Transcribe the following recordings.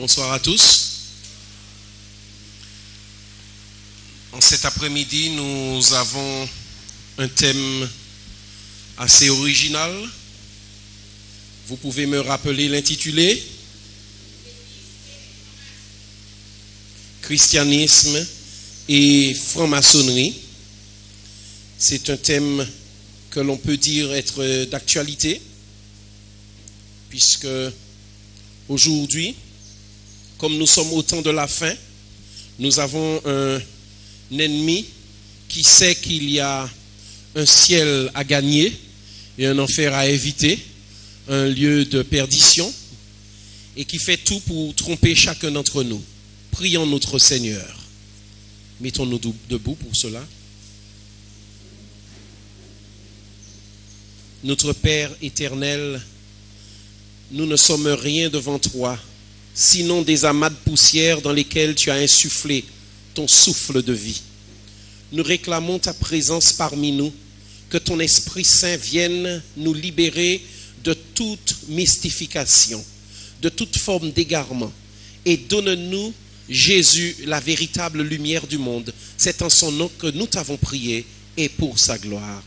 Bonsoir à tous. En cet après-midi, nous avons un thème assez original. Vous pouvez me rappeler l'intitulé? Christianisme et franc-maçonnerie. C'est un thème que l'on peut dire être d'actualité, puisque aujourd'hui, comme nous sommes au temps de la fin, nous avons un ennemi qui sait qu'il y a un ciel à gagner et un enfer à éviter, un lieu de perdition, et qui fait tout pour tromper chacun d'entre nous. Prions notre Seigneur. Mettons-nous debout pour cela. Notre Père éternel, nous ne sommes rien devant toi, sinon des amas de poussière dans lesquels tu as insufflé ton souffle de vie. Nous réclamons ta présence parmi nous, que ton Esprit Saint vienne nous libérer de toute mystification, de toute forme d'égarement, et donne-nous, Jésus, la véritable lumière du monde. C'est en son nom que nous t'avons prié, et pour sa gloire.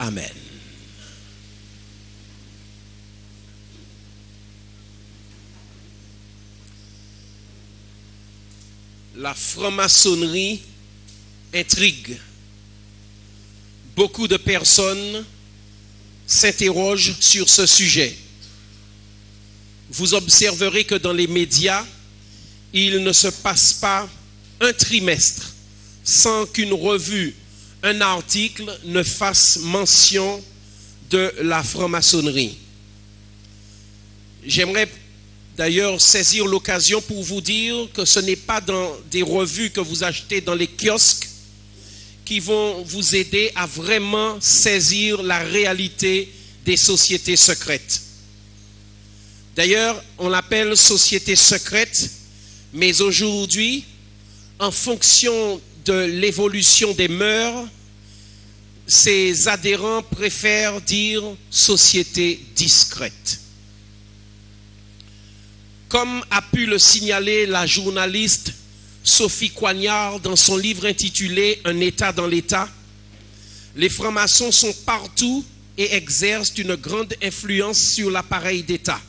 Amen. La franc-maçonnerie intrigue. Beaucoup de personnes s'interrogent sur ce sujet. Vous observerez que dans les médias, il ne se passe pas un trimestre sans qu'une revue, un article ne fasse mention de la franc-maçonnerie. J'aimerais d'ailleurs saisir l'occasion pour vous dire que ce n'est pas dans des revues que vous achetez dans les kiosques qui vont vous aider à vraiment saisir la réalité des sociétés secrètes. D'ailleurs, on l'appelle société secrète, mais aujourd'hui, en fonction de l'évolution des mœurs, ses adhérents préfèrent dire société discrète. Comme a pu le signaler la journaliste Sophie Coignard dans son livre intitulé « Un État dans l'État », les francs-maçons sont partout et exercent une grande influence sur l'appareil d'État.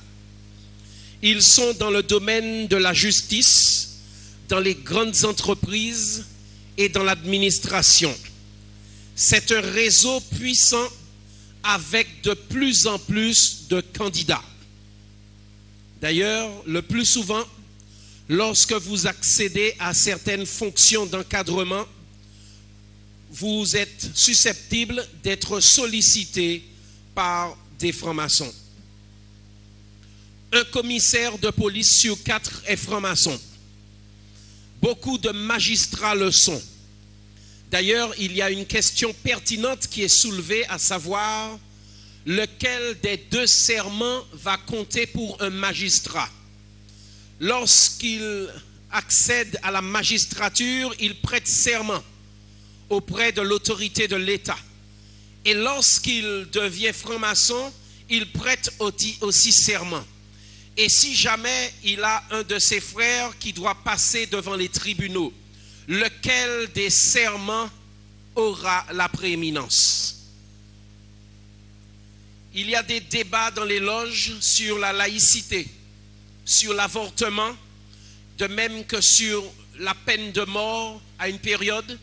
Ils sont dans le domaine de la justice, dans les grandes entreprises et dans l'administration. C'est un réseau puissant avec de plus en plus de candidats. D'ailleurs, le plus souvent, lorsque vous accédez à certaines fonctions d'encadrement, vous êtes susceptible d'être sollicité par des francs-maçons. Un commissaire de police sur 4 est franc-maçon. Beaucoup de magistrats le sont. D'ailleurs, il y a une question pertinente qui est soulevée, à savoir lequel des 2 serments va compter pour un magistrat. Lorsqu'il accède à la magistrature, il prête serment auprès de l'autorité de l'État. Et lorsqu'il devient franc-maçon, il prête aussi serment. Et si jamais il a un de ses frères qui doit passer devant les tribunaux, lequel des serments aura la prééminence? Il y a des débats dans les loges sur la laïcité, sur l'avortement, de même que sur la peine de mort à une période,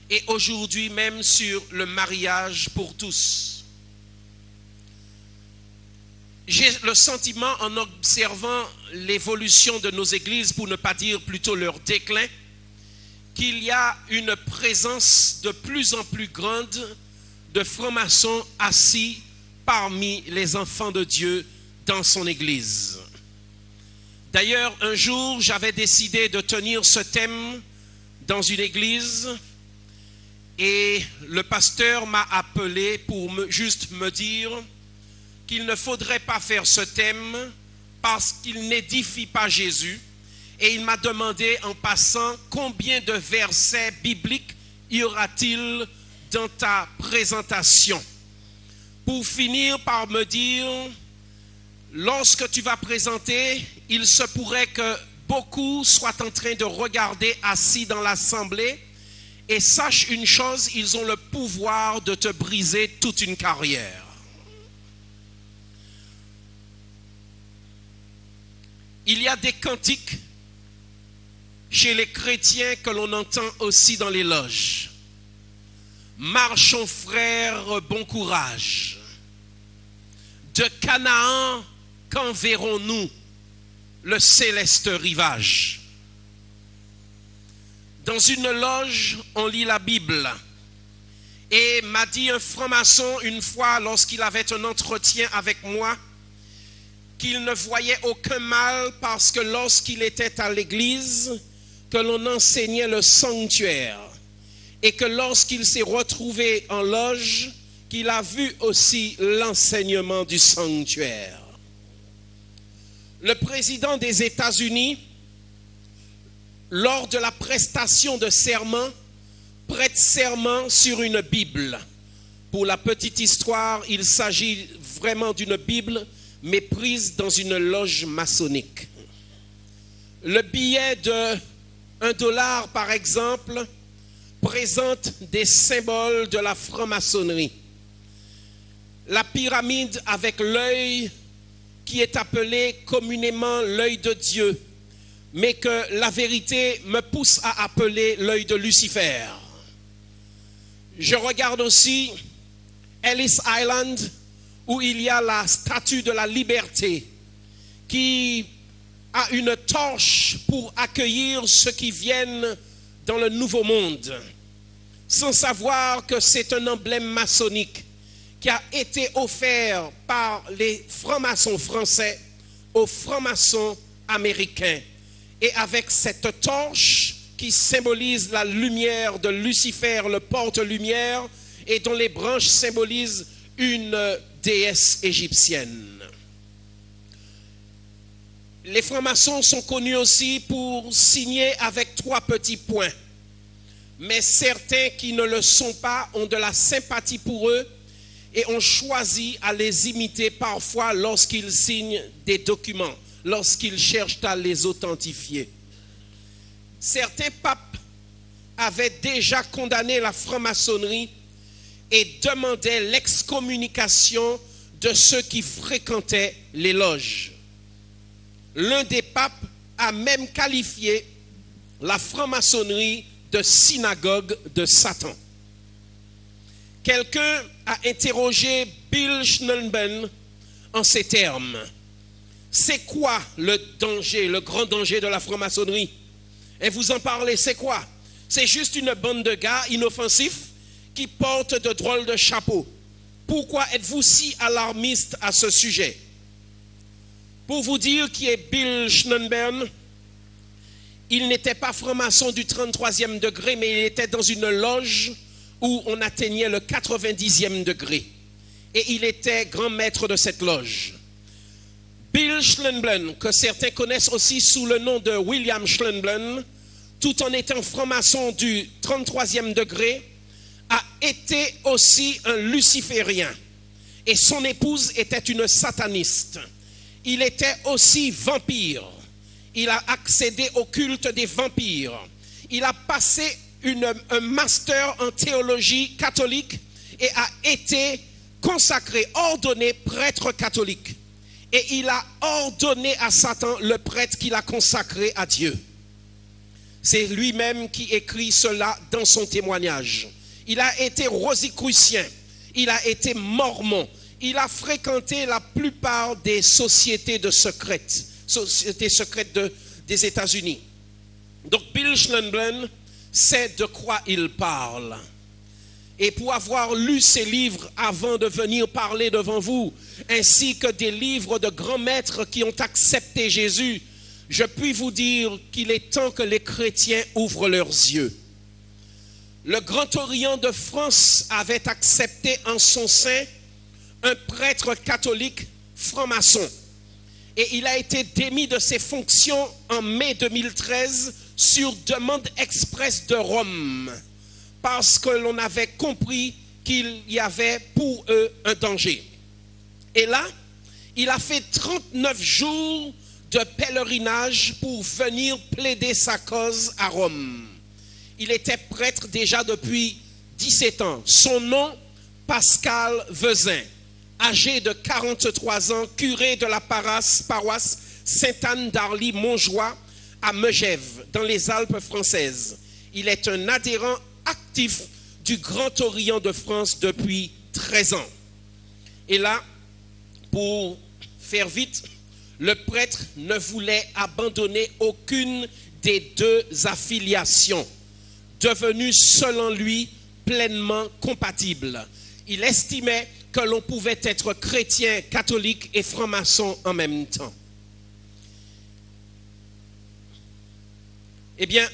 et aujourd'hui même sur le mariage pour tous. J'ai le sentiment, en observant l'évolution de nos églises, pour ne pas dire plutôt leur déclin, qu'il y a une présence de plus en plus grande de francs-maçons assis parmi les enfants de Dieu dans son église. D'ailleurs, un jour, j'avais décidé de tenir ce thème dans une église et le pasteur m'a appelé pour juste me dire qu'il ne faudrait pas faire ce thème parce qu'il n'édifie pas Jésus. Et il m'a demandé en passant combien de versets bibliques y aura-t-il dans ta présentation. Pour finir par me dire, lorsque tu vas présenter, il se pourrait que beaucoup soient en train de regarder assis dans l'assemblée et sache une chose, ils ont le pouvoir de te briser toute une carrière. Il y a des cantiques chez les chrétiens que l'on entend aussi dans les loges. Marchons frères, bon courage. De Canaan, quand verrons-nous le céleste rivage? Dans une loge, on lit la Bible. Et m'a dit un franc-maçon une fois, lorsqu'il avait un entretien avec moi, qu'il ne voyait aucun mal parce que lorsqu'il était à l'église, que l'on enseignait le sanctuaire. Et que lorsqu'il s'est retrouvé en loge, qu'il a vu aussi l'enseignement du sanctuaire. Le président des États-Unis, lors de la prestation de serment, prête serment sur une Bible. Pour la petite histoire, il s'agit vraiment d'une Bible, mais prise dans une loge maçonnique. Le billet de $1, par exemple, présente des symboles de la franc-maçonnerie. La pyramide avec l'œil qui est appelé communément l'œil de Dieu, mais que la vérité me pousse à appeler l'œil de Lucifer. Je regarde aussi Ellis Island, où il y a la statue de la liberté, qui a une torche pour accueillir ceux qui viennent dans le nouveau monde, sans savoir que c'est un emblème maçonnique qui a été offert par les francs-maçons français aux francs-maçons américains. Et avec cette torche qui symbolise la lumière de Lucifer, le porte-lumière, et dont les branches symbolisent une déesse égyptienne. Les francs-maçons sont connus aussi pour signer avec 3 petits points. Mais certains qui ne le sont pas ont de la sympathie pour eux et ont choisi à les imiter parfois lorsqu'ils signent des documents, lorsqu'ils cherchent à les authentifier. Certains papes avaient déjà condamné la franc-maçonnerie et demandaient l'excommunication de ceux qui fréquentaient les loges. L'un des papes a même qualifié la franc-maçonnerie de synagogue de Satan. Quelqu'un a interrogé Bill Schnellenben en ces termes. C'est quoi le danger, le grand danger de la franc-maçonnerie? Et vous en parlez, c'est quoi? C'est juste une bande de gars inoffensifs qui portent de drôles de chapeaux. Pourquoi êtes-vous si alarmiste à ce sujet? Pour vous dire qui est Bill Schnellenben, il n'était pas franc-maçon du 33e degré, mais il était dans une loge où on atteignait le 90e degré. Et il était grand maître de cette loge. Bill Schnellenben, que certains connaissent aussi sous le nom de William Schnellenben, tout en étant franc-maçon du 33e degré, a été aussi un luciférien. Et son épouse était une sataniste. Il était aussi vampire. Il a accédé au culte des vampires. Il a passé un master en théologie catholique et a été consacré, ordonné prêtre catholique. Et il a ordonné à Satan le prêtre qu'il a consacré à Dieu. C'est lui-même qui écrit cela dans son témoignage. Il a été rosicrucien, il a été mormon, il a fréquenté la plupart des sociétés secrètes des États-Unis. Donc Bill Schnellenben sait de quoi il parle. Et pour avoir lu ces livres avant de venir parler devant vous, ainsi que des livres de grands maîtres qui ont accepté Jésus, je puis vous dire qu'il est temps que les chrétiens ouvrent leurs yeux. Le Grand Orient de France avait accepté en son sein un prêtre catholique franc-maçon. Et il a été démis de ses fonctions en mai 2013 sur demande expresse de Rome, parce que l'on avait compris qu'il y avait pour eux un danger. Et là, il a fait 39 jours de pèlerinage pour venir plaider sa cause à Rome. Il était prêtre déjà depuis 17 ans. Son nom, Pascal Vezin, âgé de 43 ans, curé de la paroisse Sainte-Anne d'Arly-Montjoie à Megève, dans les Alpes françaises. Il est un adhérent actif du Grand Orient de France depuis 13 ans. Et là, pour faire vite, le prêtre ne voulait abandonner aucune des deux affiliations, devenues selon lui pleinement compatibles. Il estimait que l'on pouvait être chrétien, catholique et franc-maçon en même temps. Eh bien,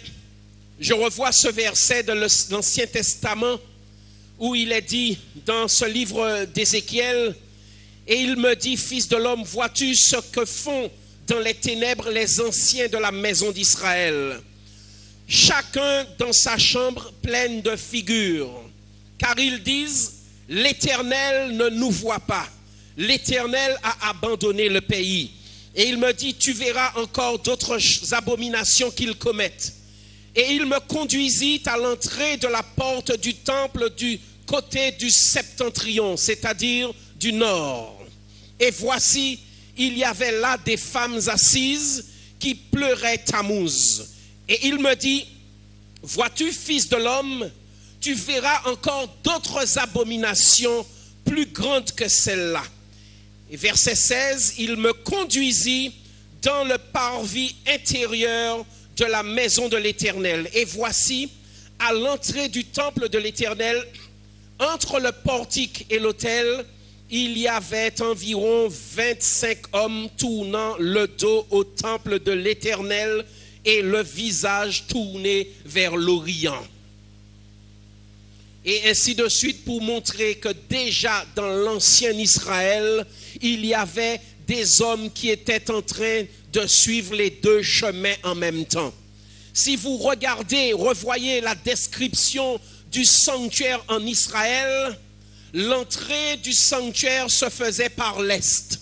je revois ce verset de l'Ancien Testament où il est dit dans ce livre d'Ézéchiel, et il me dit, fils de l'homme, vois-tu ce que font dans les ténèbres les anciens de la maison d'Israël? Chacun dans sa chambre pleine de figures, car ils disent, l'Éternel ne nous voit pas, l'Éternel a abandonné le pays. Et il me dit, tu verras encore d'autres abominations qu'ils commettent. Et il me conduisit à l'entrée de la porte du temple du côté du septentrion, c'est-à-dire du nord. Et voici, il y avait là des femmes assises qui pleuraient Tammuz. Et il me dit, vois-tu, fils de l'homme, tu verras encore d'autres abominations plus grandes que celles-là. Et verset 16, il me conduisit dans le parvis intérieur de la maison de l'Éternel. Et voici, à l'entrée du temple de l'Éternel, entre le portique et l'autel, il y avait environ 25 hommes tournant le dos au temple de l'Éternel et le visage tourné vers l'Orient. Et ainsi de suite, pour montrer que déjà dans l'ancien Israël, il y avait des hommes qui étaient en train de suivre les deux chemins en même temps. Si vous regardez, revoyez la description du sanctuaire en Israël, l'entrée du sanctuaire se faisait par l'est.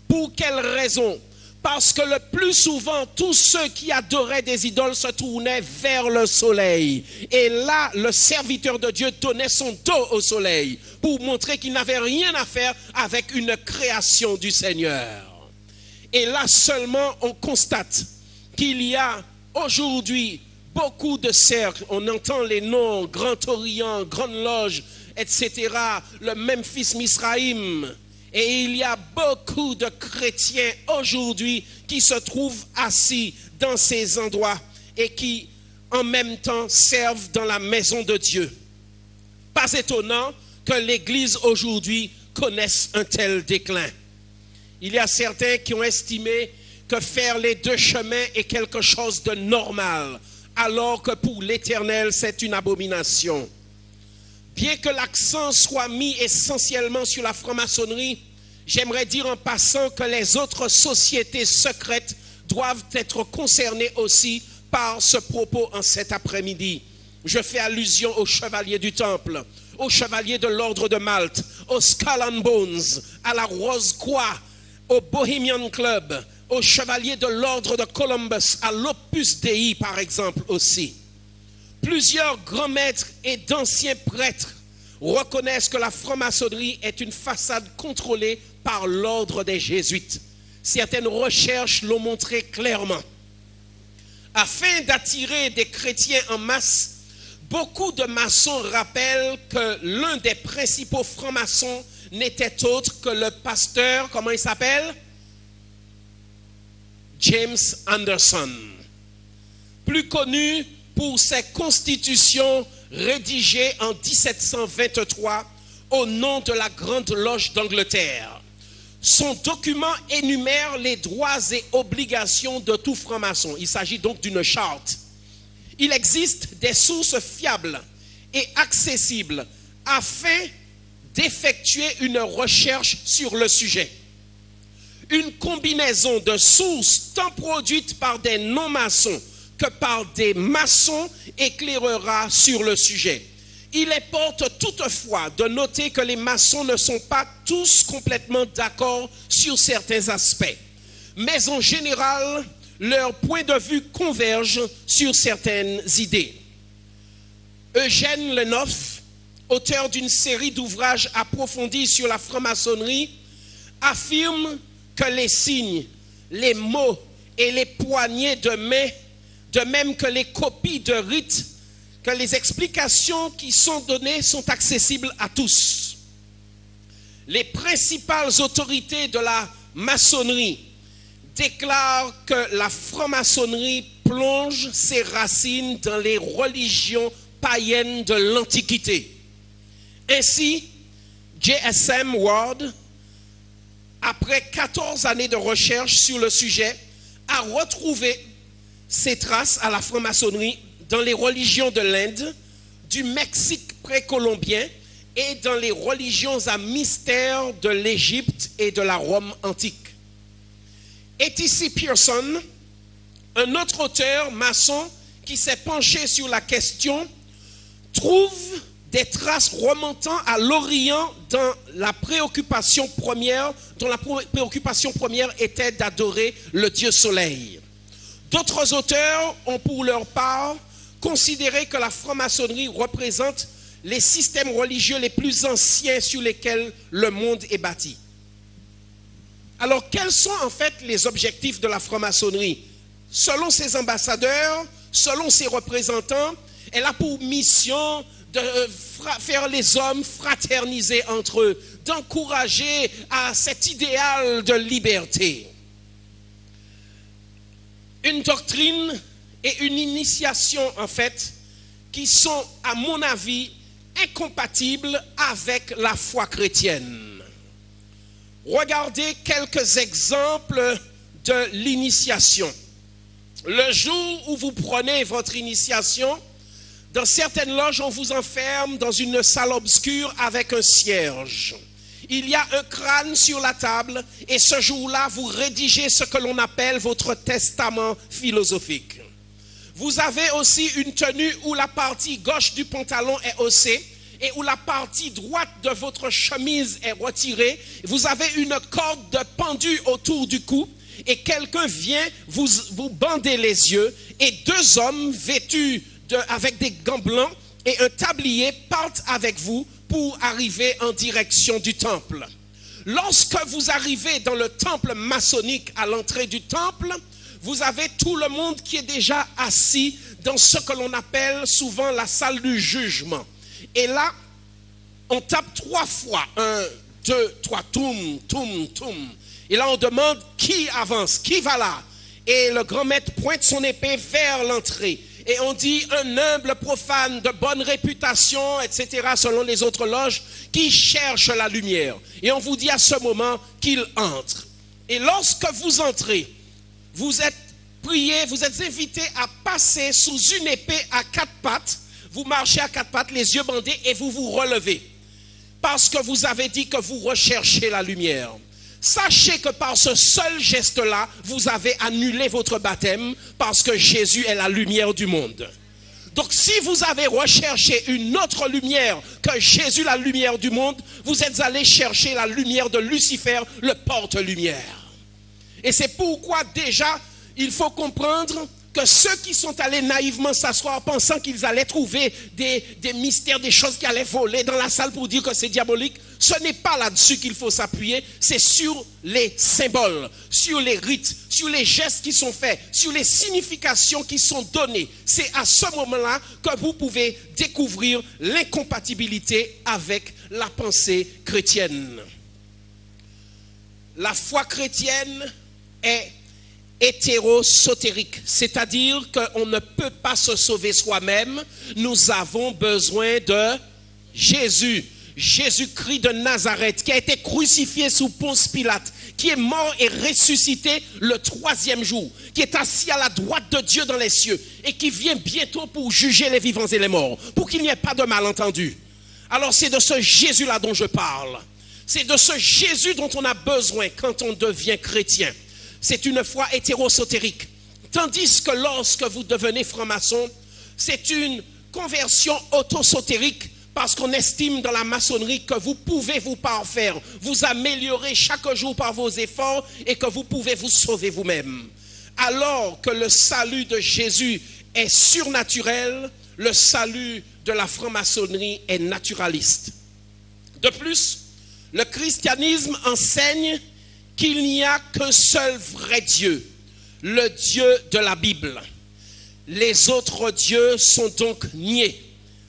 Pour quelle raison? Parce que le plus souvent, tous ceux qui adoraient des idoles se tournaient vers le soleil. Et là, le serviteur de Dieu donnait son dos au soleil pour montrer qu'il n'avait rien à faire avec une création du Seigneur. Et là seulement, on constate qu'il y a aujourd'hui beaucoup de cercles. On entend les noms, Grand Orient, Grande Loge, etc., le Memphis Misraïm. Et il y a beaucoup de chrétiens aujourd'hui qui se trouvent assis dans ces endroits et qui en même temps servent dans la maison de Dieu. Pas étonnant que l'Église aujourd'hui connaisse un tel déclin. Il y a certains qui ont estimé que faire les deux chemins est quelque chose de normal, alors que pour l'Éternel, c'est une abomination. Bien que l'accent soit mis essentiellement sur la franc-maçonnerie, j'aimerais dire en passant que les autres sociétés secrètes doivent être concernées aussi par ce propos en cet après-midi. Je fais allusion aux chevaliers du Temple, aux chevaliers de l'Ordre de Malte, aux Skull and Bones, à la Rose Croix, au Bohemian Club, aux chevaliers de l'Ordre de Columbus, à l'Opus Dei par exemple aussi. Plusieurs grands maîtres et d'anciens prêtres reconnaissent que la franc-maçonnerie est une façade contrôlée par l'ordre des jésuites. Certaines recherches l'ont montré clairement. Afin d'attirer des chrétiens en masse, beaucoup de maçons rappellent que l'un des principaux francs-maçons n'était autre que le pasteur, comment il s'appelle? James Anderson, plus connu pour ses constitutions rédigées en 1723 au nom de la Grande Loge d'Angleterre. Son document énumère les droits et obligations de tout franc-maçon. Il s'agit donc d'une charte. Il existe des sources fiables et accessibles afin d'effectuer une recherche sur le sujet. Une combinaison de sources tant produites par des non-maçons que par des maçons éclairera sur le sujet. Il importe toutefois de noter que les maçons ne sont pas tous complètement d'accord sur certains aspects. mais en général, leurs points de vue convergent sur certaines idées. Eugène Lenoff, auteur d'une série d'ouvrages approfondis sur la franc-maçonnerie, affirme que les signes, les mots et les poignées de main, de même que les copies de rites, que les explications qui sont données sont accessibles à tous. Les principales autorités de la maçonnerie déclarent que la franc-maçonnerie plonge ses racines dans les religions païennes de l'Antiquité. Ainsi, J.S.M. Ward, après 14 années de recherche sur le sujet, a retrouvé ses traces à la franc-maçonnerie dans les religions de l'Inde, du Mexique précolombien et dans les religions à mystère de l'Égypte et de la Rome antique. A.T.C. Pearson, un autre auteur maçon qui s'est penché sur la question, trouve des traces remontant à l'Orient dans la préoccupation première, dont la préoccupation première était d'adorer le Dieu Soleil. D'autres auteurs ont pour leur part considéré que la franc-maçonnerie représente les systèmes religieux les plus anciens sur lesquels le monde est bâti. Alors, quels sont en fait les objectifs de la franc-maçonnerie? Selon ses ambassadeurs, selon ses représentants, elle a pour mission de faire les hommes fraterniser entre eux, d'encourager à cet idéal de liberté. Une doctrine et une initiation, en fait, qui sont, à mon avis, incompatibles avec la foi chrétienne. Regardez quelques exemples de l'initiation. Le jour où vous prenez votre initiation, dans certaines loges, on vous enferme dans une salle obscure avec un cierge. Il y a un crâne sur la table et ce jour-là, vous rédigez ce que l'on appelle votre testament philosophique. Vous avez aussi une tenue où la partie gauche du pantalon est haussée et où la partie droite de votre chemise est retirée. Vous avez une corde de pendu autour du cou et quelqu'un vient vous bander les yeux et deux hommes vêtus avec des gants blancs et un tablier partent avec vous pour arriver en direction du temple. Lorsque vous arrivez dans le temple maçonnique à l'entrée du temple, vous avez tout le monde qui est déjà assis dans ce que l'on appelle souvent la salle du jugement. Et là, on tape 3 fois. 1, 2, 3, toum, toum, toum. Et là, on demande qui avance, qui va là. Et le grand maître pointe son épée vers l'entrée. Et on dit un humble profane de bonne réputation, etc., selon les autres loges, qui cherche la lumière. Et on vous dit à ce moment qu'il entre. Et lorsque vous entrez, vous êtes prié, vous êtes invité à passer sous une épée à 4 pattes. Vous marchez à 4 pattes, les yeux bandés, et vous vous relevez. Parce que vous avez dit que vous recherchez la lumière. Sachez que par ce seul geste-là, vous avez annulé votre baptême parce que Jésus est la lumière du monde. Donc si vous avez recherché une autre lumière que Jésus, la lumière du monde, vous êtes allé chercher la lumière de Lucifer, le porte-lumière. Et c'est pourquoi déjà, il faut comprendre que ceux qui sont allés naïvement s'asseoir pensant qu'ils allaient trouver des mystères, des choses qui allaient voler dans la salle pour dire que c'est diabolique, ce n'est pas là-dessus qu'il faut s'appuyer, c'est sur les symboles, sur les rites, sur les gestes qui sont faits, sur les significations qui sont données. C'est à ce moment-là que vous pouvez découvrir l'incompatibilité avec la pensée chrétienne. La foi chrétienne est hétérosotérique, c'est-à-dire qu'on ne peut pas se sauver soi-même. Nous avons besoin de Jésus, Jésus-Christ de Nazareth, qui a été crucifié sous Ponce Pilate, qui est mort et ressuscité le 3e jour, qui est assis à la droite de Dieu dans les cieux et qui vient bientôt pour juger les vivants et les morts, pour qu'il n'y ait pas de malentendu. Alors c'est de ce Jésus-là dont je parle. C'est de ce Jésus dont on a besoin quand on devient chrétien. C'est une foi hétérosotérique. Tandis que lorsque vous devenez franc-maçon, c'est une conversion autosotérique parce qu'on estime dans la maçonnerie que vous pouvez vous parfaire, vous améliorer chaque jour par vos efforts et que vous pouvez vous sauver vous-même. Alors que le salut de Jésus est surnaturel, le salut de la franc-maçonnerie est naturaliste. De plus, le christianisme enseigne qu'il n'y a qu'un seul vrai Dieu, le Dieu de la Bible. Les autres dieux sont donc niés,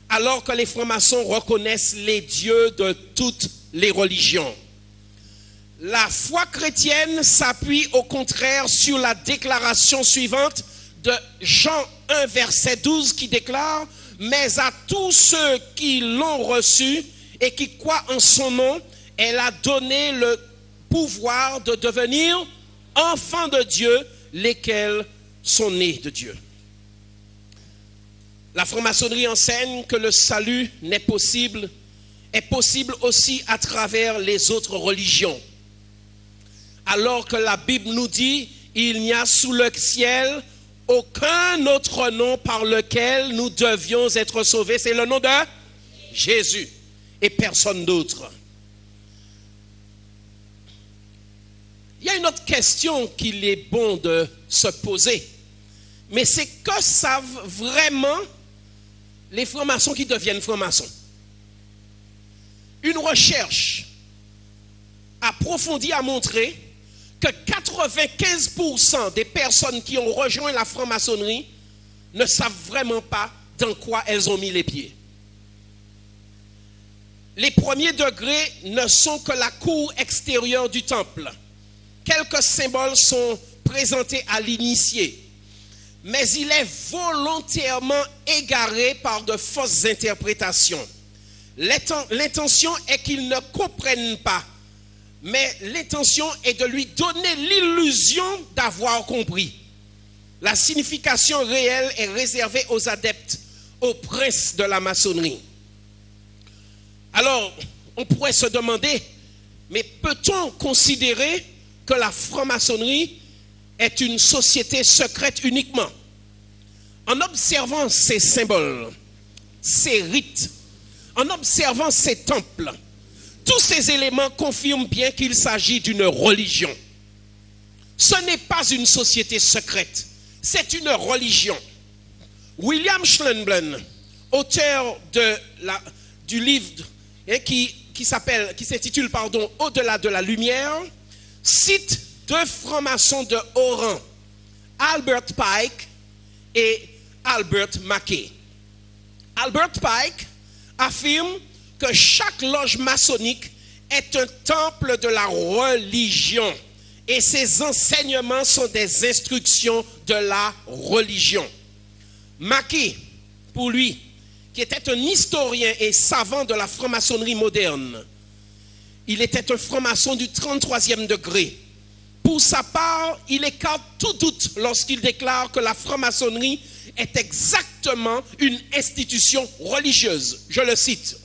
alors que les francs-maçons reconnaissent les dieux de toutes les religions. La foi chrétienne s'appuie au contraire sur la déclaration suivante de Jean 1, verset 12, qui déclare « Mais à tous ceux qui l'ont reçu et qui croient en son nom, elle a donné le pouvoir de devenir enfants de Dieu, lesquels sont nés de Dieu. » La franc-maçonnerie enseigne que le salut est possible aussi à travers les autres religions. Alors que la Bible nous dit, il n'y a sous le ciel aucun autre nom par lequel nous devions être sauvés. C'est le nom de Jésus et personne d'autre. Il y a une autre question qu'il est bon de se poser. Mais c'est que savent vraiment les francs-maçons qui deviennent francs-maçons? Une recherche approfondie a montré que 95% des personnes qui ont rejoint la franc-maçonnerie ne savent vraiment pas dans quoi elles ont mis les pieds. Les premiers degrés ne sont que la cour extérieure du temple. Quelques symboles sont présentés à l'initié, mais il est volontairement égaré par de fausses interprétations. L'intention est qu'ils ne comprennent pas, mais l'intention est de lui donner l'illusion d'avoir compris. La signification réelle est réservée aux adeptes, aux princes de la maçonnerie. Alors, on pourrait se demander, mais peut-on considérer que la franc-maçonnerie est une société secrète uniquement? En observant ces symboles, ces rites, en observant ces temples, tous ces éléments confirment bien qu'il s'agit d'une religion. Ce n'est pas une société secrète, c'est une religion. William Schlemblin, auteur du livre qui s'intitule « Au-delà de la lumière », cite deux francs-maçons de haut rang, Albert Pike et Albert Mackay. Albert Pike affirme que chaque loge maçonnique est un temple de la religion et ses enseignements sont des instructions de la religion. Mackay, pour lui, qui était un historien et savant de la franc-maçonnerie moderne, il était un franc-maçon du 33e degré. Pour sa part, il écarte tout doute lorsqu'il déclare que la franc-maçonnerie est exactement une institution religieuse. Je le cite.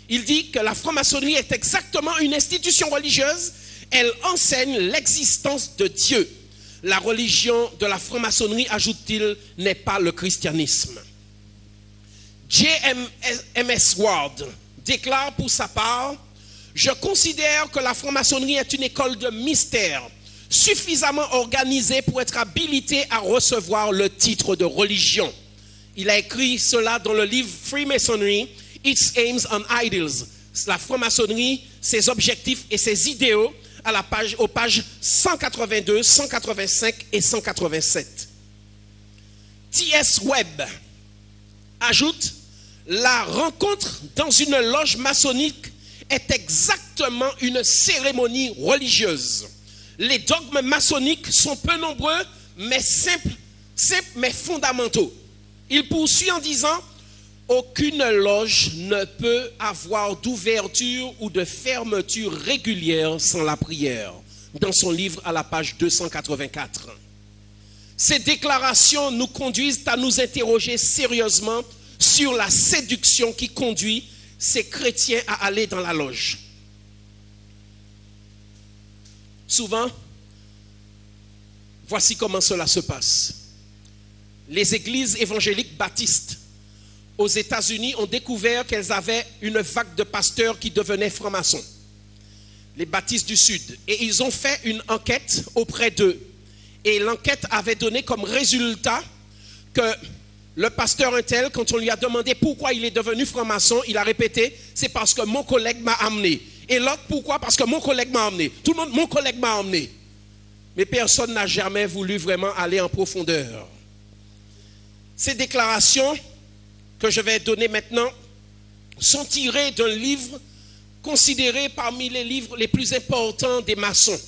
Il dit que la franc-maçonnerie est exactement une institution religieuse. Elle enseigne l'existence de Dieu. La religion de la franc-maçonnerie, ajoute-t-il, n'est pas le christianisme. J.M.S. Ward déclare pour sa part: je considère que la franc-maçonnerie est une école de mystère suffisamment organisée pour être habilitée à recevoir le titre de religion. Il a écrit cela dans le livre Freemasonry, Its Aims and Ideals. La franc-maçonnerie, ses objectifs et ses idéaux, aux pages 182, 185 et 187. T.S. Webb ajoute: la rencontre dans une loge maçonnique est exactement une cérémonie religieuse. Les dogmes maçonniques sont peu nombreux, mais simples mais fondamentaux. Il poursuit en disant: aucune loge ne peut avoir d'ouverture ou de fermeture régulière sans la prière, dans son livre à la page 284. Ces déclarations nous conduisent à nous interroger sérieusement sur la séduction qui conduit ces chrétiens à aller dans la loge. Souvent, voici comment cela se passe. Les églises évangéliques baptistes aux États-Unis ont découvert qu'elles avaient une vague de pasteurs qui devenaient francs-maçons, les baptistes du Sud. Et ils ont fait une enquête auprès d'eux. Et l'enquête avait donné comme résultat que le pasteur untel, quand on lui a demandé pourquoi il est devenu franc-maçon, il a répété, c'est parce que mon collègue m'a amené. Et l'autre, pourquoi? Parce que mon collègue m'a amené. Tout le monde, mon collègue m'a amené. Mais personne n'a jamais voulu vraiment aller en profondeur. Ces déclarations que je vais donner maintenant sont tirées d'un livre considéré parmi les livres les plus importants des maçons.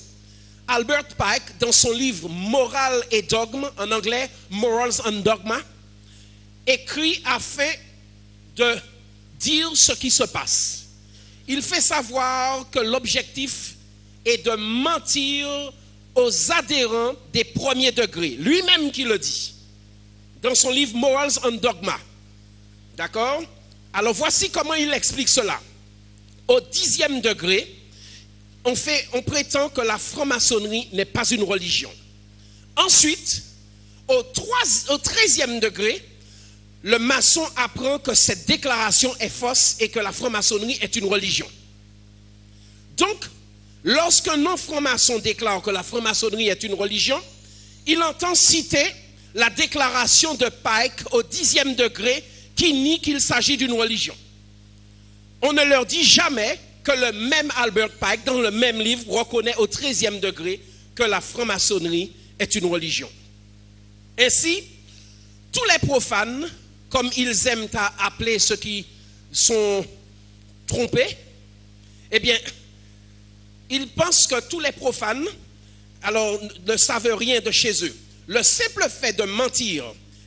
Albert Pike, dans son livre Morale et dogme, en anglais Morals and Dogma, écrit afin de dire ce qui se passe. Il fait savoir que l'objectif est de mentir aux adhérents des premiers degrés. Lui-même qui le dit dans son livre Morals and Dogma. D'accord? Alors voici comment il explique cela. Au 10e degré, on prétend que la franc-maçonnerie n'est pas une religion. Ensuite, au 13e degré, le maçon apprend que cette déclaration est fausse et que la franc-maçonnerie est une religion. Donc, lorsqu'un non-franc-maçon déclare que la franc-maçonnerie est une religion, il entend citer la déclaration de Pike au 10e degré qui nie qu'il s'agit d'une religion. On ne leur dit jamais que le même Albert Pike, dans le même livre, reconnaît au 13e degré que la franc-maçonnerie est une religion. Ainsi, tous les profanes, comme ils aiment à appeler ceux qui sont trompés, eh bien, ils pensent que tous les profanes, alors, ne savent rien de chez eux. Le simple fait de mentir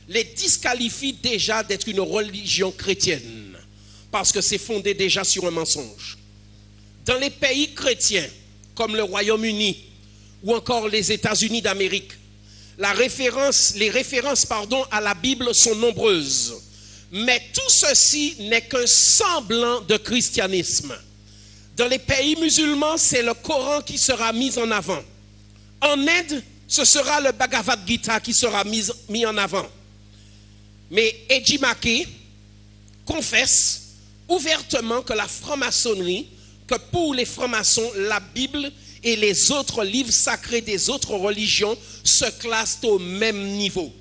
les disqualifie déjà d'être une religion chrétienne, parce que c'est fondé déjà sur un mensonge. Dans les pays chrétiens, comme le Royaume-Uni ou encore les États-Unis d'Amérique, les références à la Bible sont nombreuses. Mais tout ceci n'est qu'un semblant de christianisme. Dans les pays musulmans, c'est le Coran qui sera mis en avant. En Inde, ce sera le Bhagavad Gita qui sera mis en avant. Mais Eddie Mackey confesse ouvertement que la franc-maçonnerie, que pour les francs-maçons, la Bible et les autres livres sacrés des autres religions se classent au même niveau.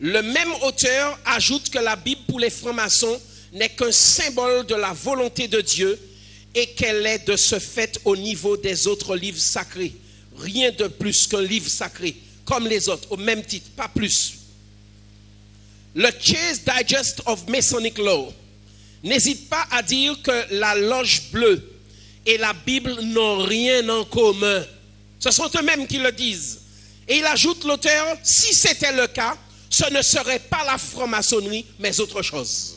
Le même auteur ajoute que la Bible pour les francs-maçons n'est qu'un symbole de la volonté de Dieu et qu'elle est de ce fait au niveau des autres livres sacrés. Rien de plus qu'un livre sacré, comme les autres, au même titre, pas plus. Le Chase Digest of Masonic Law n'hésite pas à dire que la loge bleue et la Bible n'ont rien en commun. Ce sont eux-mêmes qui le disent. Et il ajoute, l'auteur, si c'était le cas, ce ne serait pas la franc-maçonnerie, mais autre chose.